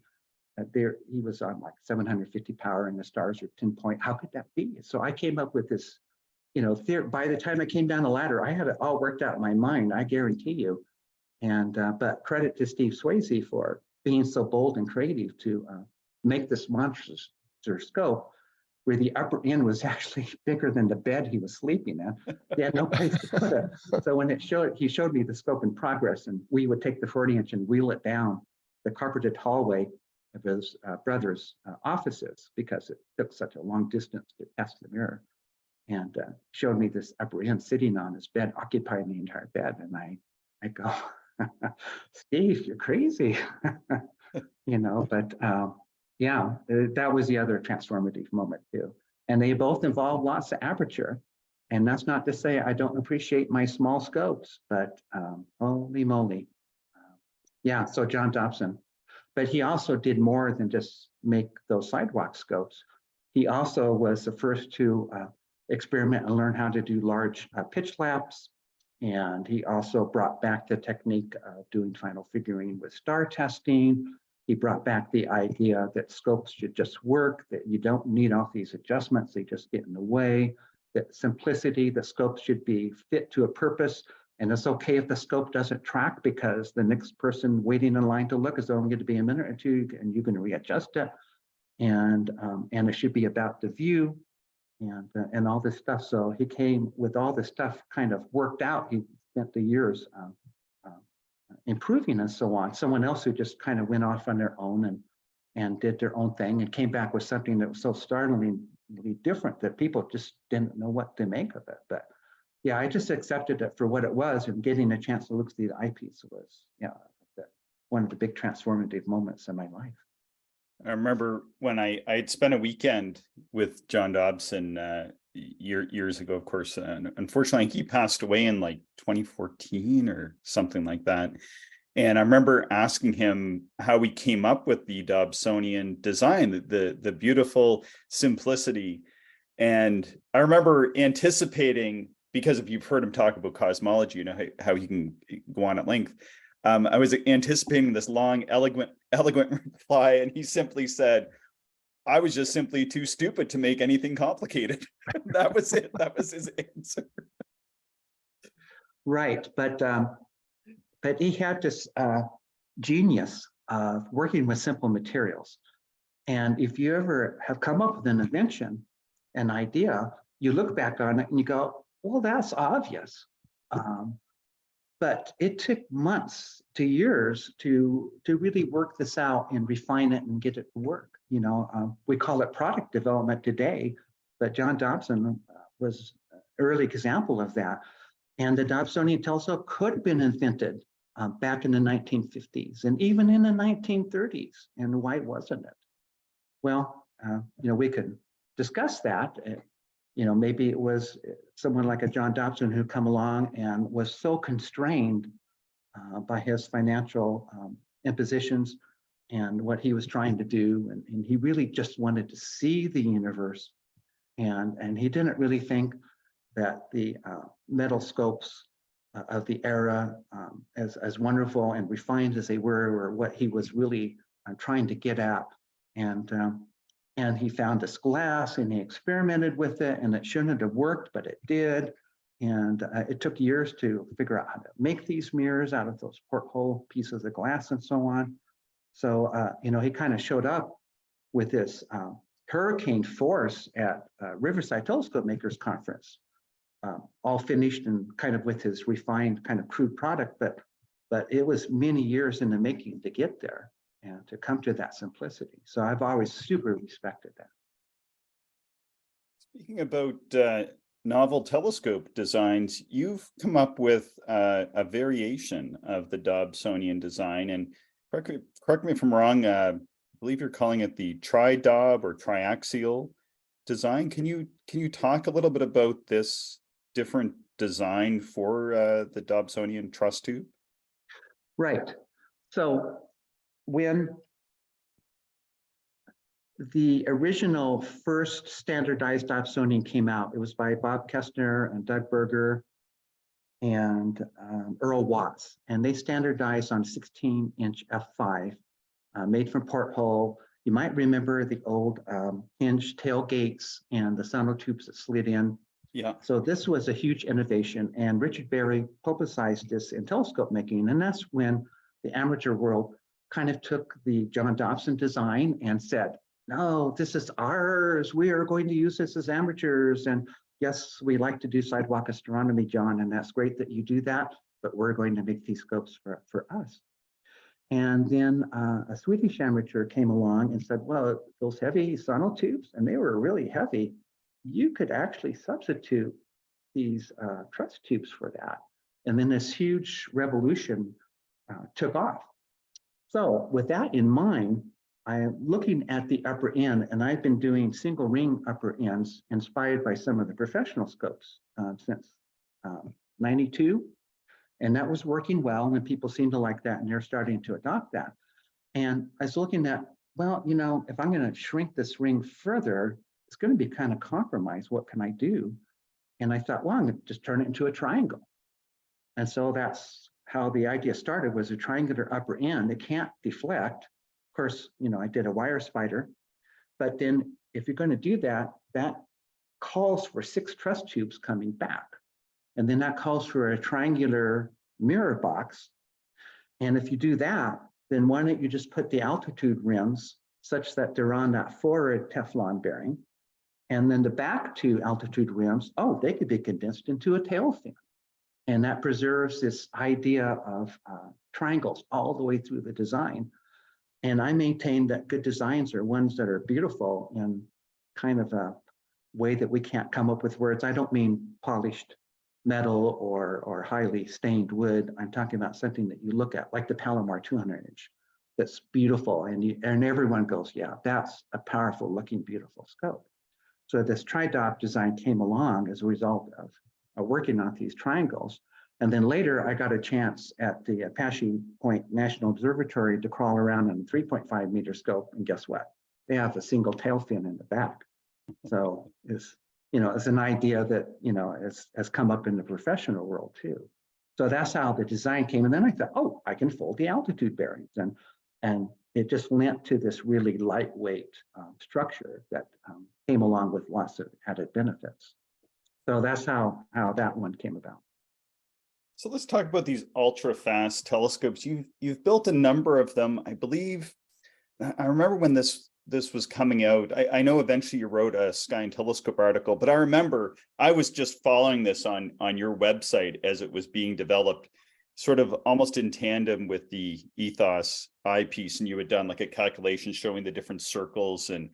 There, he was on like 750 power and the stars were 10 point. How could that be? So I came up with this, theory. By the time I came down the ladder, I had it all worked out in my mind, I guarantee you. And but credit to Steve Swayze for being so bold and creative to make this monstrous scope where the upper end was actually bigger than the bed he was sleeping in. He had no place to put it. So when he showed me the scope in progress, and we would take the 40-inch and wheel it down the carpeted hallway of his brother's offices because it took such a long distance to test the mirror, and showed me this upper end sitting on his bed, occupying the entire bed. And I go, Steve, you're crazy, but yeah, that was the other transformative moment too. And they both involve lots of aperture. And that's not to say I don't appreciate my small scopes, but holy moly. Yeah, so John Dobson. But he also did more than just make those sidewalk scopes. He also was the first to experiment and learn how to do large pitch laps. And he also brought back the technique of doing final figuring with star testing. He brought back the idea that scopes should just work, that you don't need all these adjustments, they just get in the way, that simplicity, the scopes should be fit to a purpose. And it's okay if the scope doesn't track because the next person waiting in line to look is only going to be a minute or two and you can readjust it. And it should be about the view and all this stuff. So he came with all this stuff kind of worked out. He spent the years improving and so on. Someone else who just kind of went off on their own and did their own thing and came back with something that was so startlingly different that people just didn't know what to make of it. But yeah, I just accepted it for what it was, and getting a chance to look through the eyepiece was, one of the big transformative moments in my life. I remember when I'd spent a weekend with John Dobson years ago, of course, and unfortunately he passed away in like 2014 or something like that. And I remember asking him how he came up with the Dobsonian design, the beautiful simplicity. And I remember anticipating, because if you've heard him talk about cosmology, you know how he can go on at length. I was anticipating this long, eloquent reply, and he simply said, I was just simply too stupid to make anything complicated. That was it. That was his answer. Right, but he had this genius of working with simple materials. And if you ever have come up with an invention, an idea, you look back on it and you go, well, that's obvious. But it took months to years to really work this out and refine it and get it to work. We call it product development today, but John Dobson was an early example of that. And the Dobsonian telescope could have been invented back in the 1950s and even in the 1930s. And why wasn't it? Well, we could discuss that. Maybe it was someone like a John Dobson who come along and was so constrained by his financial impositions and what he was trying to do. And he really just wanted to see the universe. And he didn't really think that the metal scopes of the era, as wonderful and refined as they were what he was really trying to get at. And he found this glass and he experimented with it, and it shouldn't have worked, but it did. And it took years to figure out how to make these mirrors out of those porthole pieces of glass and so on. So, he kind of showed up with this hurricane force at Riverside Telescope Makers Conference, all finished and kind of with his refined kind of crude product, but it was many years in the making to get there and to come to that simplicity. So I've always super respected that. Speaking about novel telescope designs, you've come up with a variation of the Dobsonian design, and correct me if I'm wrong, I believe you're calling it the tri-Dob or triaxial design. Can you talk a little bit about this different design for the Dobsonian truss tube? Right. So when the original first standardized Dobsonian came out, it was by Bob Kestner and Doug Berger and Earl Watts, and they standardized on 16-inch f5 made from porthole. You might remember the old hinge tailgates and the sonotubes that slid in. Yeah. So this was a huge innovation, and Richard Berry publicized this in telescope making, and that's when the amateur world kind of took the John Dobson design and said, no, this is ours. We are going to use this as amateurs. And yes, we like to do sidewalk astronomy, John, and that's great that you do that, but we're going to make these scopes for us. And then a Swedish amateur came along and said, well, those heavy sonotubes, and they were really heavy, you could actually substitute these truss tubes for that. And then this huge revolution took off. So with that in mind, I'm looking at the upper end, and I've been doing single ring upper ends inspired by some of the professional scopes since 92. And that was working well, and people seem to like that, and they're starting to adopt that. And I was looking at, well, you know, if I'm going to shrink this ring further, it's going to be kind of compromised. What can I do? And I thought, well, I'm going to just turn it into a triangle. And so that's how the idea started, was a triangular upper end. It can't deflect. Of course, you know, I did a wire spider, but then if you're going to do that, that calls for 6 truss tubes coming back. And then that calls for a triangular mirror box. And if you do that, then why don't you just put the altitude rims such that they're on that forward Teflon bearing. And then the back 2 altitude rims, oh, they could be condensed into a tail fin. And that preserves this idea of triangles all the way through the design. And I maintain that good designs are ones that are beautiful in kind of a way that we can't come up with words. I don't mean polished metal or highly stained wood. I'm talking about something that you look at, like the Palomar 200-inch, that's beautiful. And everyone goes, yeah, that's a powerful looking, beautiful scope. So this tri-dot design came along as a result of working on these triangles. And then later I got a chance at the Apache Point National Observatory to crawl around in a 3.5 meter scope. And guess what? They have a single tail fin in the back. So it's, you know, it's an idea that, you know, has come up in the professional world too. So that's how the design came. And then I thought, oh, I can fold the altitude bearings. And it just lent to this really lightweight structure that came along with lots of added benefits. So that's how that one came about. So let's talk about these ultra fast telescopes. You've built a number of them. I believe, I remember when this was coming out. I know eventually you wrote a Sky and Telescope article, but I remember I was just following this on your website as it was being developed, sort of almost in tandem with the Ethos eyepiece, and you had done like a calculation showing the different circles and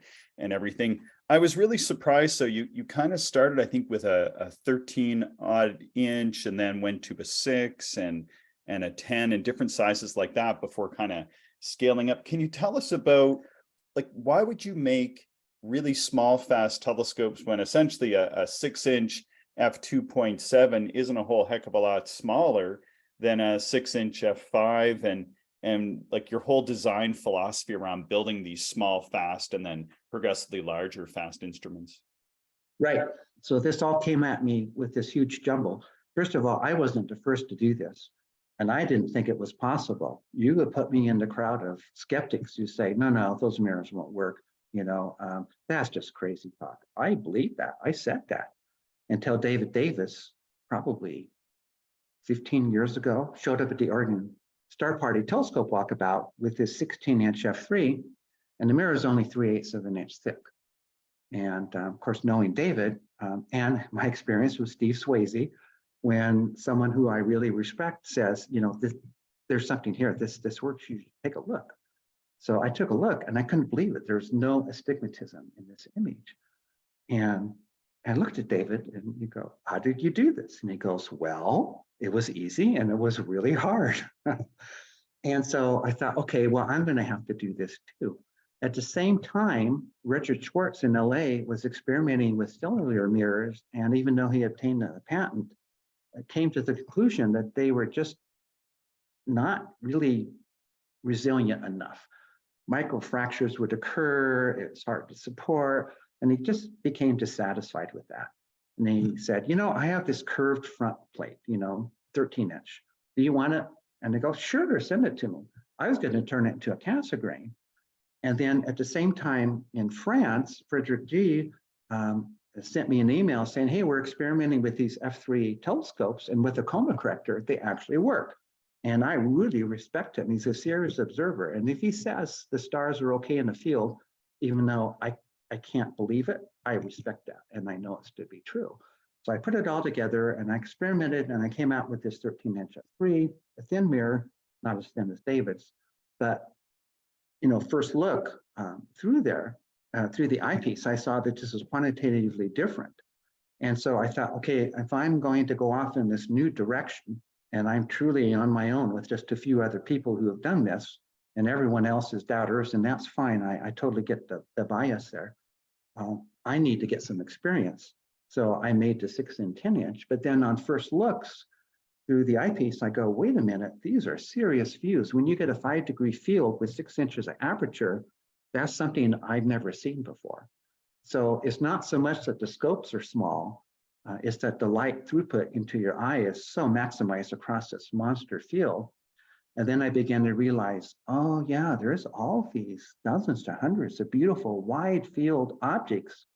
everything. I was really surprised. So you kind of started, I think, with a 13 odd inch, and then went to a 6 and a 10 and different sizes like that before kind of scaling up. Can you tell us about, like, why would you make really small fast telescopes when essentially a 6-inch f2.7 isn't a whole heck of a lot smaller than a 6-inch f5, and like your whole design philosophy around building these small fast and then progressively larger fast instruments? Right. So this all came at me with this huge jumble. First of all, I wasn't the first to do this, and I didn't think it was possible. You would put me in the crowd of skeptics who say, no, those mirrors won't work. You know, that's just crazy talk. I believe that. I said that until David Davis, probably 15 years ago, showed up at the Oregon Star Party telescope walkabout with his 16-inch f3, and the mirror is only 3/8 of an inch thick. And of course, knowing David and my experience with Steve Swayze, when someone who I really respect says, you know, there's something here, this works, you should take a look. So I took a look and I couldn't believe it. There's no astigmatism in this image. And I looked at David and you go, how did you do this? And he goes, well, it was easy and it was really hard. And so I thought, okay, well, I'm going to have to do this too. At the same time, Richard Schwartz in LA was experimenting with cellular mirrors, and even though he obtained a patent, came to the conclusion that they were just not really resilient enough. Microfractures would occur, it's hard to support, and he just became dissatisfied with that. And he said, you know, I have this curved front plate, you know, 13-inch. Do you want it? And they go, sure, send it to me. I was going to turn it into a cancer grain. And then at the same time in France, Frederick G sent me an email saying, hey, we're experimenting with these F3 telescopes, and with a coma corrector, they actually work. And I really respect him. He's a serious observer. And if he says the stars are okay in the field, even though I can't believe it, I respect that. And I know it's to be true. So I put it all together and I experimented, and I came out with this 13-inch F3, a thin mirror, not as thin as David's, but first look through there, through the eyepiece, I saw that this is quantitatively different. And so I thought, okay, if I'm going to go off in this new direction, and I'm truly on my own with just a few other people who have done this, and everyone else is doubters, and that's fine. I totally get the bias there. I need to get some experience. So I made the 6 and 10-inch, but then on first looks through the eyepiece, I go, wait a minute, these are serious views. When you get a 5-degree field with 6 inches of aperture, that's something I've never seen before. So it's not so much that the scopes are small, it's that the light throughput into your eye is so maximized across this monster field. And then I began to realize, oh yeah, there's all these dozens to hundreds of beautiful wide field objects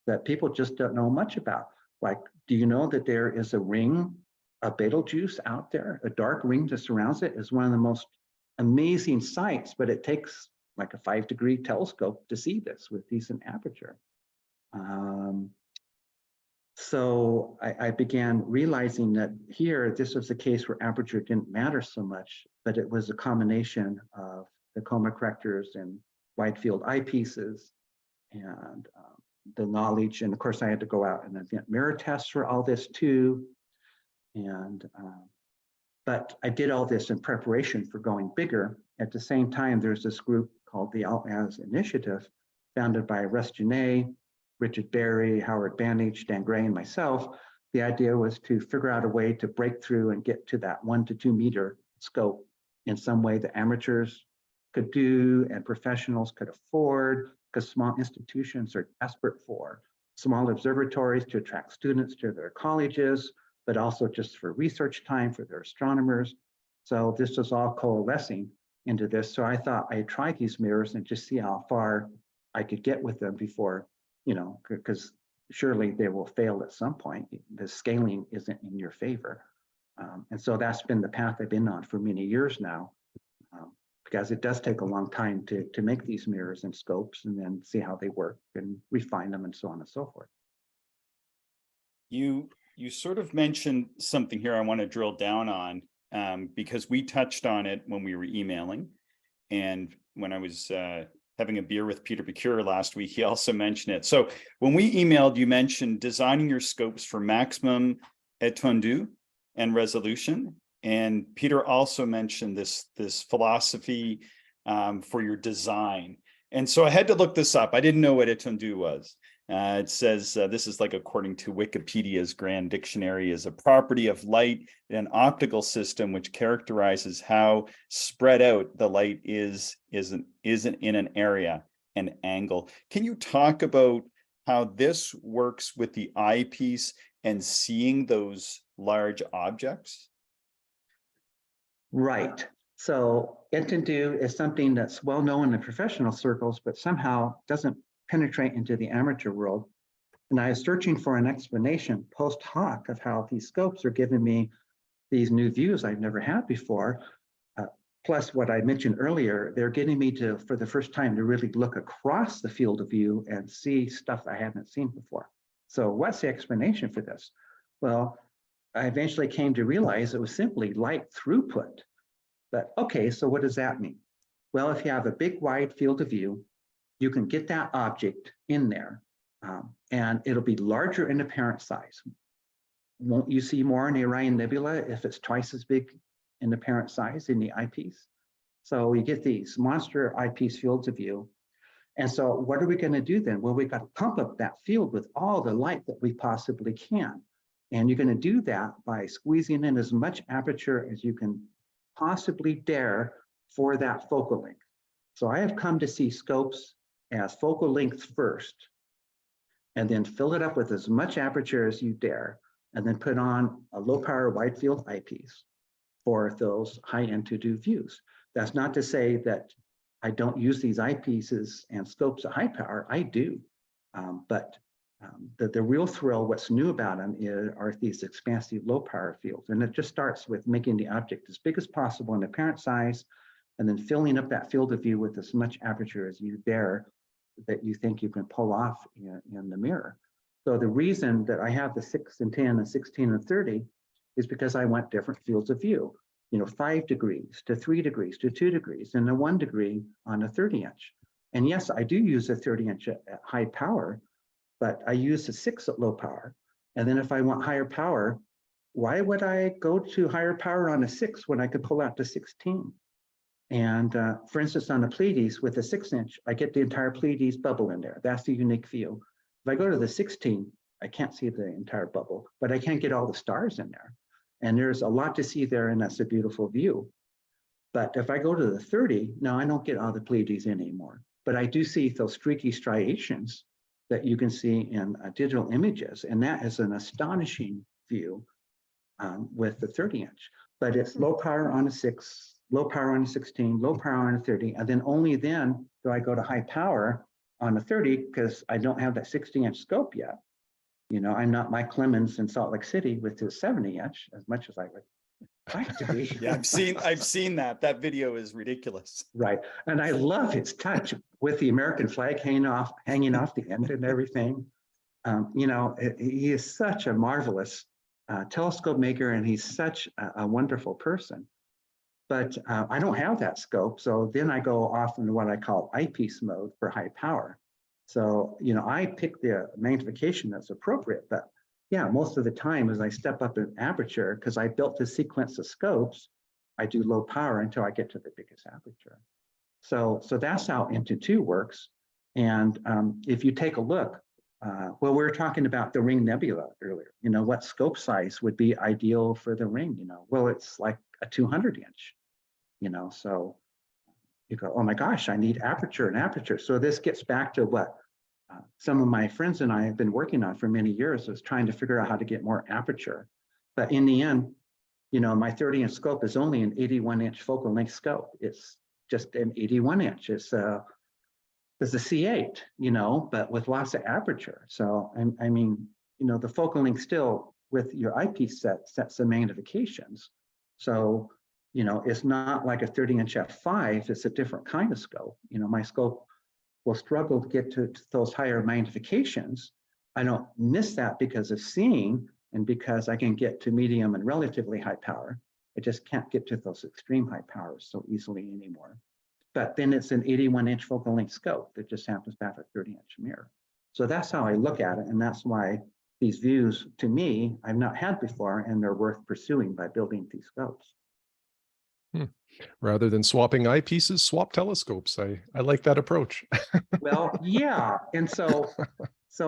that people just don't know much about. Like, do you know that there is a ring of Betelgeuse out there? A dark ring that surrounds it is one of the most amazing sights, but it takes like a 5-degree telescope to see this with decent aperture. So I began realizing that here, this was a case where aperture didn't matter so much, but it was a combination of the coma correctors and wide field eyepieces and the knowledge. And of course, I had to go out and invent mirror tests for all this too. And but I did all this in preparation for going bigger. At the same time, there's this group called the Alt-As Initiative, founded by Russ Genet, Richard Berry, Howard Bandage, Dan Gray, and myself. The idea was to figure out a way to break through and get to that 1 to 2 meter scope in some way that amateurs could do and professionals could afford, because small institutions are desperate for small observatories to attract students to their colleges, but also just for research time for their astronomers. So this was all coalescing into this. So I thought I'd try these mirrors and just see how far I could get with them before, because surely they will fail at some point. The scaling isn't in your favor. And so that's been the path I've been on for many years now, because it does take a long time to make these mirrors and scopes and then see how they work and refine them and so on and so forth. You sort of mentioned something here I want to drill down on, because we touched on it when we were emailing. And when I was having a beer with Peter Becure last week, he also mentioned it. So when we emailed, you mentioned designing your scopes for maximum étendue and resolution. And Peter also mentioned this philosophy for your design. And so I had to look this up. I didn't know what étendue was. It says this is like according to Wikipedia's Grand Dictionary, is a property of light in an optical system which characterizes how spread out the light isn't in an area and angle. Can you talk about how this works with the eyepiece and seeing those large objects? Right. So étendue is something that's well known in professional circles, but somehow doesn't penetrate into the amateur world. And I was searching for an explanation post hoc of how these scopes are giving me these new views I've never had before. Plus what I mentioned earlier, they're getting me to, for the first time, to really look across the field of view and see stuff I haven't seen before. So what's the explanation for this? Well, I eventually came to realize it was simply light throughput. But okay, so what does that mean? Well, if you have a big wide field of view, you can get that object in there and it'll be larger in apparent size. Won't you see more in the Orion Nebula if it's twice as big in apparent size in the eyepiece? So you get these monster eyepiece fields of view. And so what are we going to do then? Well, we've got to pump up that field with all the light that we possibly can. And you're going to do that by squeezing in as much aperture as you can possibly dare for that focal length. So I have come to see scopes as focal length first, and then fill it up with as much aperture as you dare. and then put on a low power wide field eyepiece for those high end to do views. That's not to say that I don't use these eyepieces and scopes at high power. I do, but the real thrill, what's new about them are these expansive low power fields. And it just starts with making the object as big as possible in apparent size, and then filling up that field of view with as much aperture as you dare that you think you can pull off in the mirror. So the reason that I have the 6 and 10 and 16 and 30 is because I want different fields of view. 5 degrees to 3 degrees to 2 degrees and a 1 degree on a 30-inch. And yes, I do use a 30-inch at high power, but I use a 6 at low power. And then if I want higher power, why would I go to higher power on a 6 when I could pull out to 16? And for instance, on the Pleiades with a 6-inch, I get the entire Pleiades bubble in there. That's the unique view. If I go to the 16, I can't see the entire bubble, but I can't get all the stars in there. And there's a lot to see there, and that's a beautiful view. But if I go to the 30, now I don't get all the Pleiades in anymore. But I do see those streaky striations that you can see in digital images. And that is an astonishing view with the 30-inch. But it's low power on a 6, low power on a 16, low power on a 30. And then only then do I go to high power on a 30 because I don't have that 60-inch scope yet. I'm not Mike Clemens in Salt Lake City with his 70-inch as much as I would like to be. Yeah, I've seen that. That video is ridiculous. Right. And I love his touch with the American flag hanging off the end and everything. He is such a marvelous telescope maker, and he's such a wonderful person. But I don't have that scope. So then I go off into what I call eyepiece mode for high power. So, I pick the magnification that's appropriate, but yeah, most of the time as I step up in aperture, because I built this sequence of scopes, I do low power until I get to the biggest aperture. So that's how Into 2 works. And if you take a look, we were talking about the Ring Nebula earlier, what scope size would be ideal for the ring, well, it's like a 200-inch, so you go, oh my gosh, I need aperture and aperture. So this gets back to what some of my friends and I have been working on for many years, is trying to figure out how to get more aperture. But in the end, my 30-inch scope is only an 81-inch focal length scope. It's just an 81-inch. It's a C8, but with lots of aperture. So I mean, the focal length still with your eyepiece sets the magnifications. So it's not like a 30-inch f5, it's a different kind of scope. My scope will struggle to get to those higher magnifications. I don't miss that because of seeing and because I can get to medium and relatively high power. I just can't get to those extreme high powers so easily anymore. But then it's an 81-inch focal length scope that just happens to have a 30-inch mirror. So that's how I look at it. And that's why these views, to me, I've not had before, and they're worth pursuing by building these scopes. Rather than swapping eyepieces, swap telescopes. I like that approach. Well, yeah. And so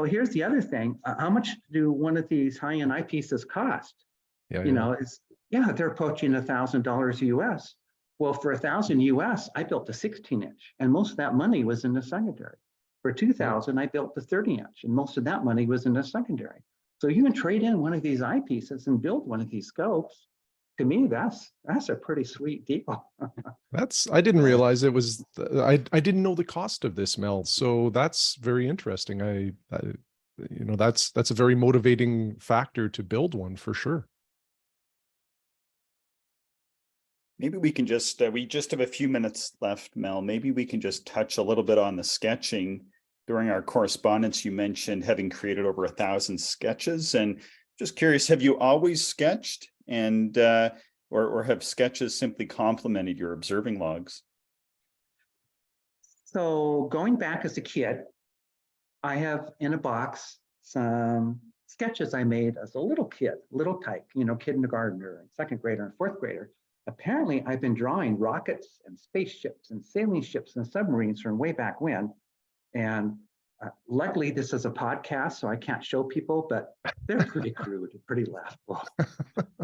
here's the other thing. How much do one of these high-end eyepieces cost? They're approaching $1,000 US. Well, for $1,000 US, I built a 16-inch, and most of that money was in the secondary. For $2,000, I built the 30-inch, and most of that money was in the secondary. So you can trade in one of these eyepieces and build one of these scopes. To me, that's a pretty sweet deal. I didn't realize it was, I didn't know the cost of this, Mel. So that's very interesting. That's a very motivating factor to build one for sure. Maybe we can just, we just have a few minutes left, Mel. Maybe we can just touch a little bit on the sketching. During our correspondence, you mentioned having created over 1,000 sketches, and just curious, have you always sketched, and or have sketches simply complemented your observing logs? So going back as a kid, I have in a box some sketches I made as a little kid, little type, kindergartner and second grader and fourth grader. Apparently, I've been drawing rockets and spaceships and sailing ships and submarines from way back when. And luckily, this is a podcast, so I can't show people, but they're pretty crude, pretty laughable.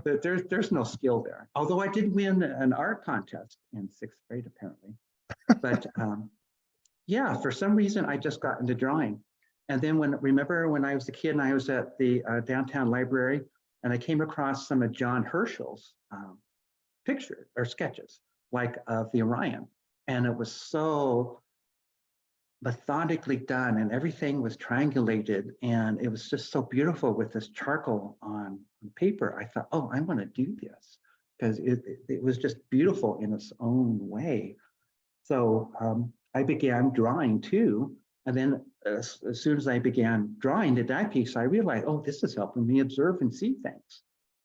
There's no skill there. Although I did win an art contest in 6th grade, apparently. But yeah, for some reason, I just got into drawing. And then remember when I was a kid and I was at the downtown library, and I came across some of John Herschel's pictures or sketches, like of the Orion. And it was so methodically done, and everything was triangulated, and it was just so beautiful with this charcoal on paper. I thought, oh, I want to do this, because it was just beautiful in its own way. So I began drawing too. And then as soon as I began drawing the die piece, I realized, oh, this is helping me observe and see things.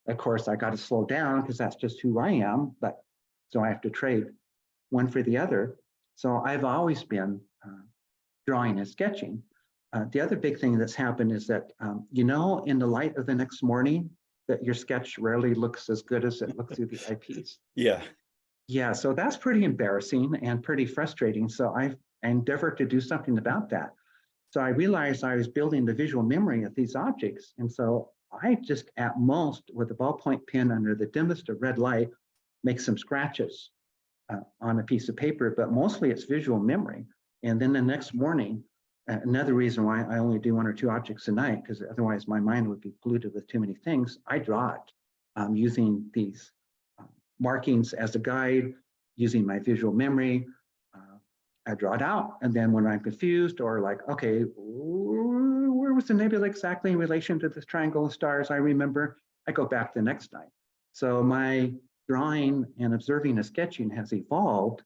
Of course, I got to slow down because that's just who I am. But so I have to trade one for the other. So I've always been drawing and sketching. The other big thing that's happened is that, in the light of the next morning, that your sketch rarely looks as good as it looked through the eyepiece. Yeah. Yeah, so that's pretty embarrassing and pretty frustrating. So I endeavored to do something about that. So I realized I was building the visual memory of these objects. And so I just, at most, with a ballpoint pen under the dimmest of red light, make some scratches on a piece of paper, but mostly it's visual memory. And then the next morning, another reason why I only do one or two objects a night, because otherwise my mind would be polluted with too many things, I draw it using these markings as a guide, using my visual memory. I draw it out, and then when I'm confused or like, okay, where was the nebula exactly in relation to this triangle of stars I remember, I go back the next night. So my drawing and observing and sketching has evolved.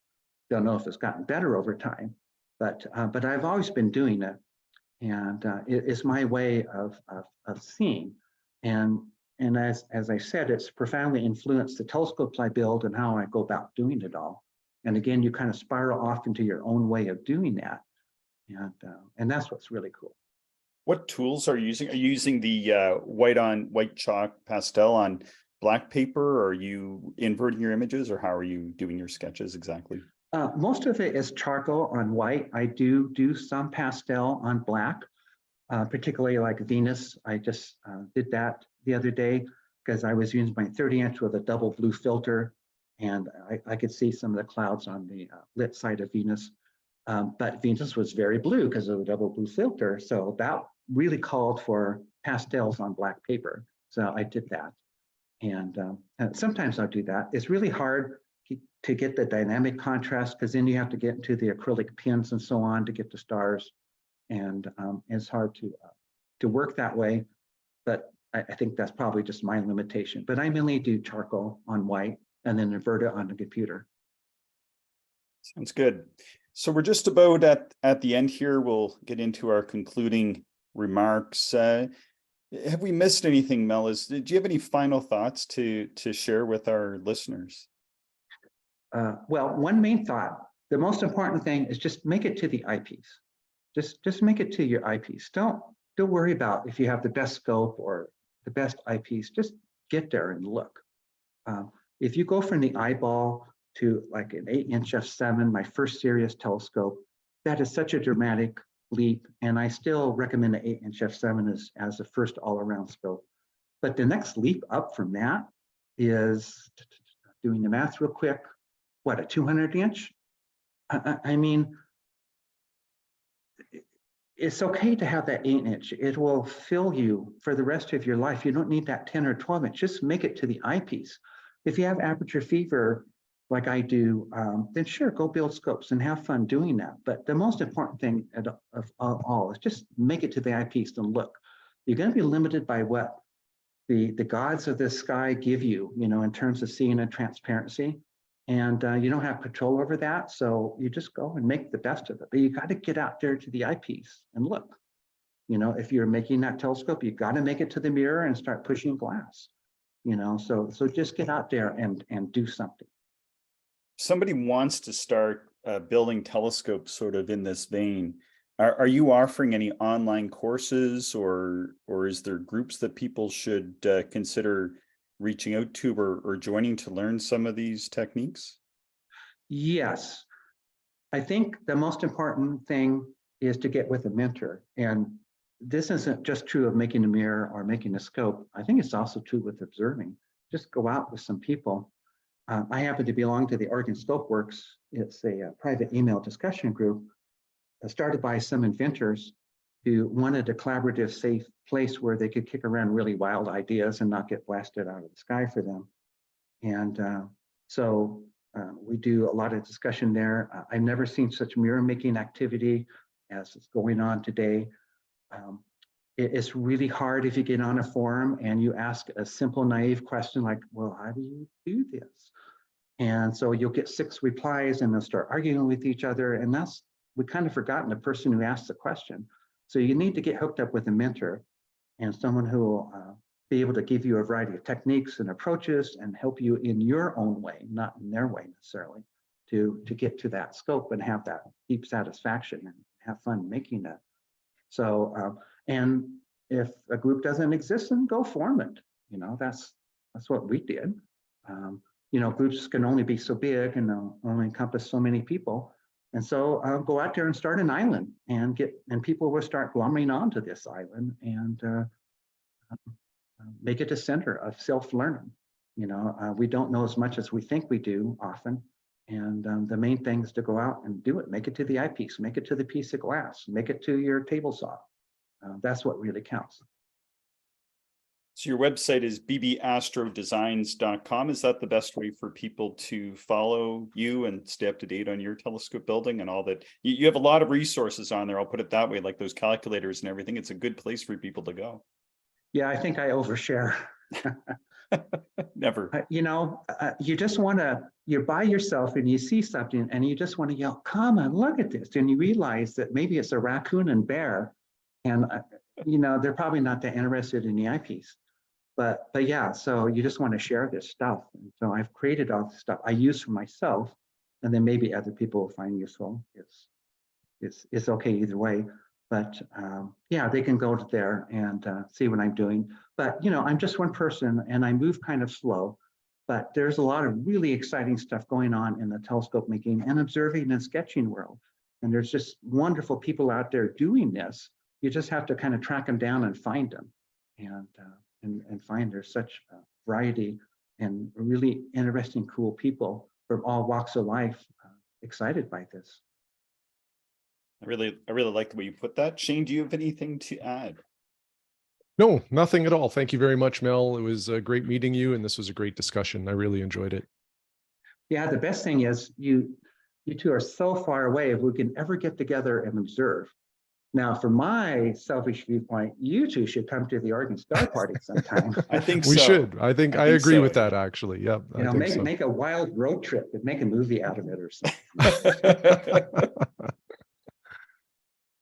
Don't know if it's gotten better over time, but I've always been doing it, and it's my way of seeing. And as I said, it's profoundly influenced the telescopes I build and how I go about doing it all. And again, you kind of spiral off into your own way of doing that, and that's what's really cool. What tools are you using? Are you using the white on white chalk pastel on black paper? Or are you inverting your images, or how are you doing your sketches exactly? Most of it is charcoal on white. I do some pastel on black, particularly like Venus. I just did that the other day because I was using my 30-inch with a double blue filter, and I could see some of the clouds on the lit side of Venus. But Venus was very blue because of the double blue filter. So that really called for pastels on black paper. So I did that. And sometimes I'll do that. It's really hard to get the dynamic contrast, because then you have to get into the acrylic pins and so on to get the stars. And it's hard to work that way. But I think that's probably just my limitation. But I mainly do charcoal on white and then invert it on the computer. Sounds good. So we're just about at the end here. We'll get into our concluding remarks. Have we missed anything, Mel? Do you have any final thoughts to share with our listeners? Well, one main thought, the most important thing is just make it to the eyepiece. Just make it to your eyepiece. Don't worry about if you have the best scope or the best eyepiece. Just get there and look. If you go from the eyeball to like an 8-inch f7, my first serious telescope, that is such a dramatic leap. And I still recommend the 8-inch f7 as the first all-around scope. But the next leap up from that is, doing the math real quick, what, a 200-inch? I mean, it's okay to have that 8-inch. It will fill you for the rest of your life. You don't need that 10 or 12-inch. Just make it to the eyepiece. If you have aperture fever, like I do, then sure, go build scopes and have fun doing that. But the most important thing of all is just make it to the eyepiece and look. You're going to be limited by what the gods of the sky give you, in terms of seeing and transparency. And you don't have control over that. So you just go and make the best of it. But you got to get out there to the eyepiece and look. If you're making that telescope, you got to make it to the mirror and start pushing glass. So just get out there and do something. Somebody wants to start building telescopes sort of in this vein. Are you offering any online courses, or is there groups that people should consider reaching out to or joining to learn some of these techniques? Yes. I think the most important thing is to get with a mentor. And this isn't just true of making a mirror or making a scope. I think it's also true with observing. Just go out with some people. I happen to belong to the Oregon Scope Works. It's a private email discussion group started by some inventors who wanted a collaborative, safe place where they could kick around really wild ideas and not get blasted out of the sky for them. And so we do a lot of discussion there. I've never seen such mirror making activity as is going on today. It's really hard if you get on a forum and you ask a simple, naive question like, well, how do you do this? And so you'll get 6 replies and they'll start arguing with each other. And we've kind of forgotten the person who asked the question. So you need to get hooked up with a mentor and someone who will be able to give you a variety of techniques and approaches and help you in your own way, not in their way necessarily, to get to that scope and have that deep satisfaction and have fun making it. So, and if a group doesn't exist, then go form it. You know, that's what we did. You know, groups can only be so big and they'll only encompass so many people. And so go out there and start an island and people will start glomming onto this island and make it a center of self-learning. You know, we don't know as much as we think we do often. And the main thing is to go out and do it. Make it to the eyepiece, make it to the piece of glass, make it to your table saw. That's what really counts. So your website is bbastrodesigns.com. Is that the best way for people to follow you and stay up to date on your telescope building and all that? You have a lot of resources on there. I'll put it that way, like those calculators and everything. It's a good place for people to go. Yeah, I think I overshare. Never. You know, you just want to, you're by yourself and you see something and you just want to yell, come on, look at this. And you realize that maybe it's a raccoon and bear. And, you know, they're probably not that interested in the eyepiece. But yeah, so you just want to share this stuff. And so I've created all this stuff I use for myself, and then maybe other people will find useful. It's okay either way. But yeah, they can go to there and see what I'm doing. But you know, I'm just one person and I move kind of slow. But there's a lot of really exciting stuff going on in the telescope making and observing and sketching world. And there's just wonderful people out there doing this. You just have to kind of track them down and find them. And find there's such a variety and really interesting, cool people from all walks of life excited by this. I really like the way you put that. Shane, do you have anything to add? No, nothing at all. Thank you very much, Mel. It was great meeting you, and this was a great discussion. I really enjoyed it. Yeah, the best thing is you two are so far away. If we can ever get together and observe. Now, from my selfish viewpoint, you two should come to the Oregon Star Party sometime. I think we so. should. I agree with that, actually. Yep. You know, make a wild road trip and make a movie out of it or something.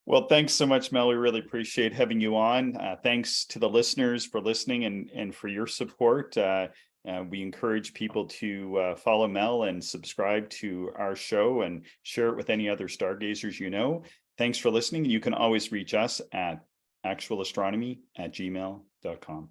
Well, thanks so much, Mel. We really appreciate having you on. Thanks to the listeners for listening and for your support. We encourage people to follow Mel and subscribe to our show and share it with any other stargazers you know. Thanks for listening. You can always reach us at actualastronomy@gmail.com.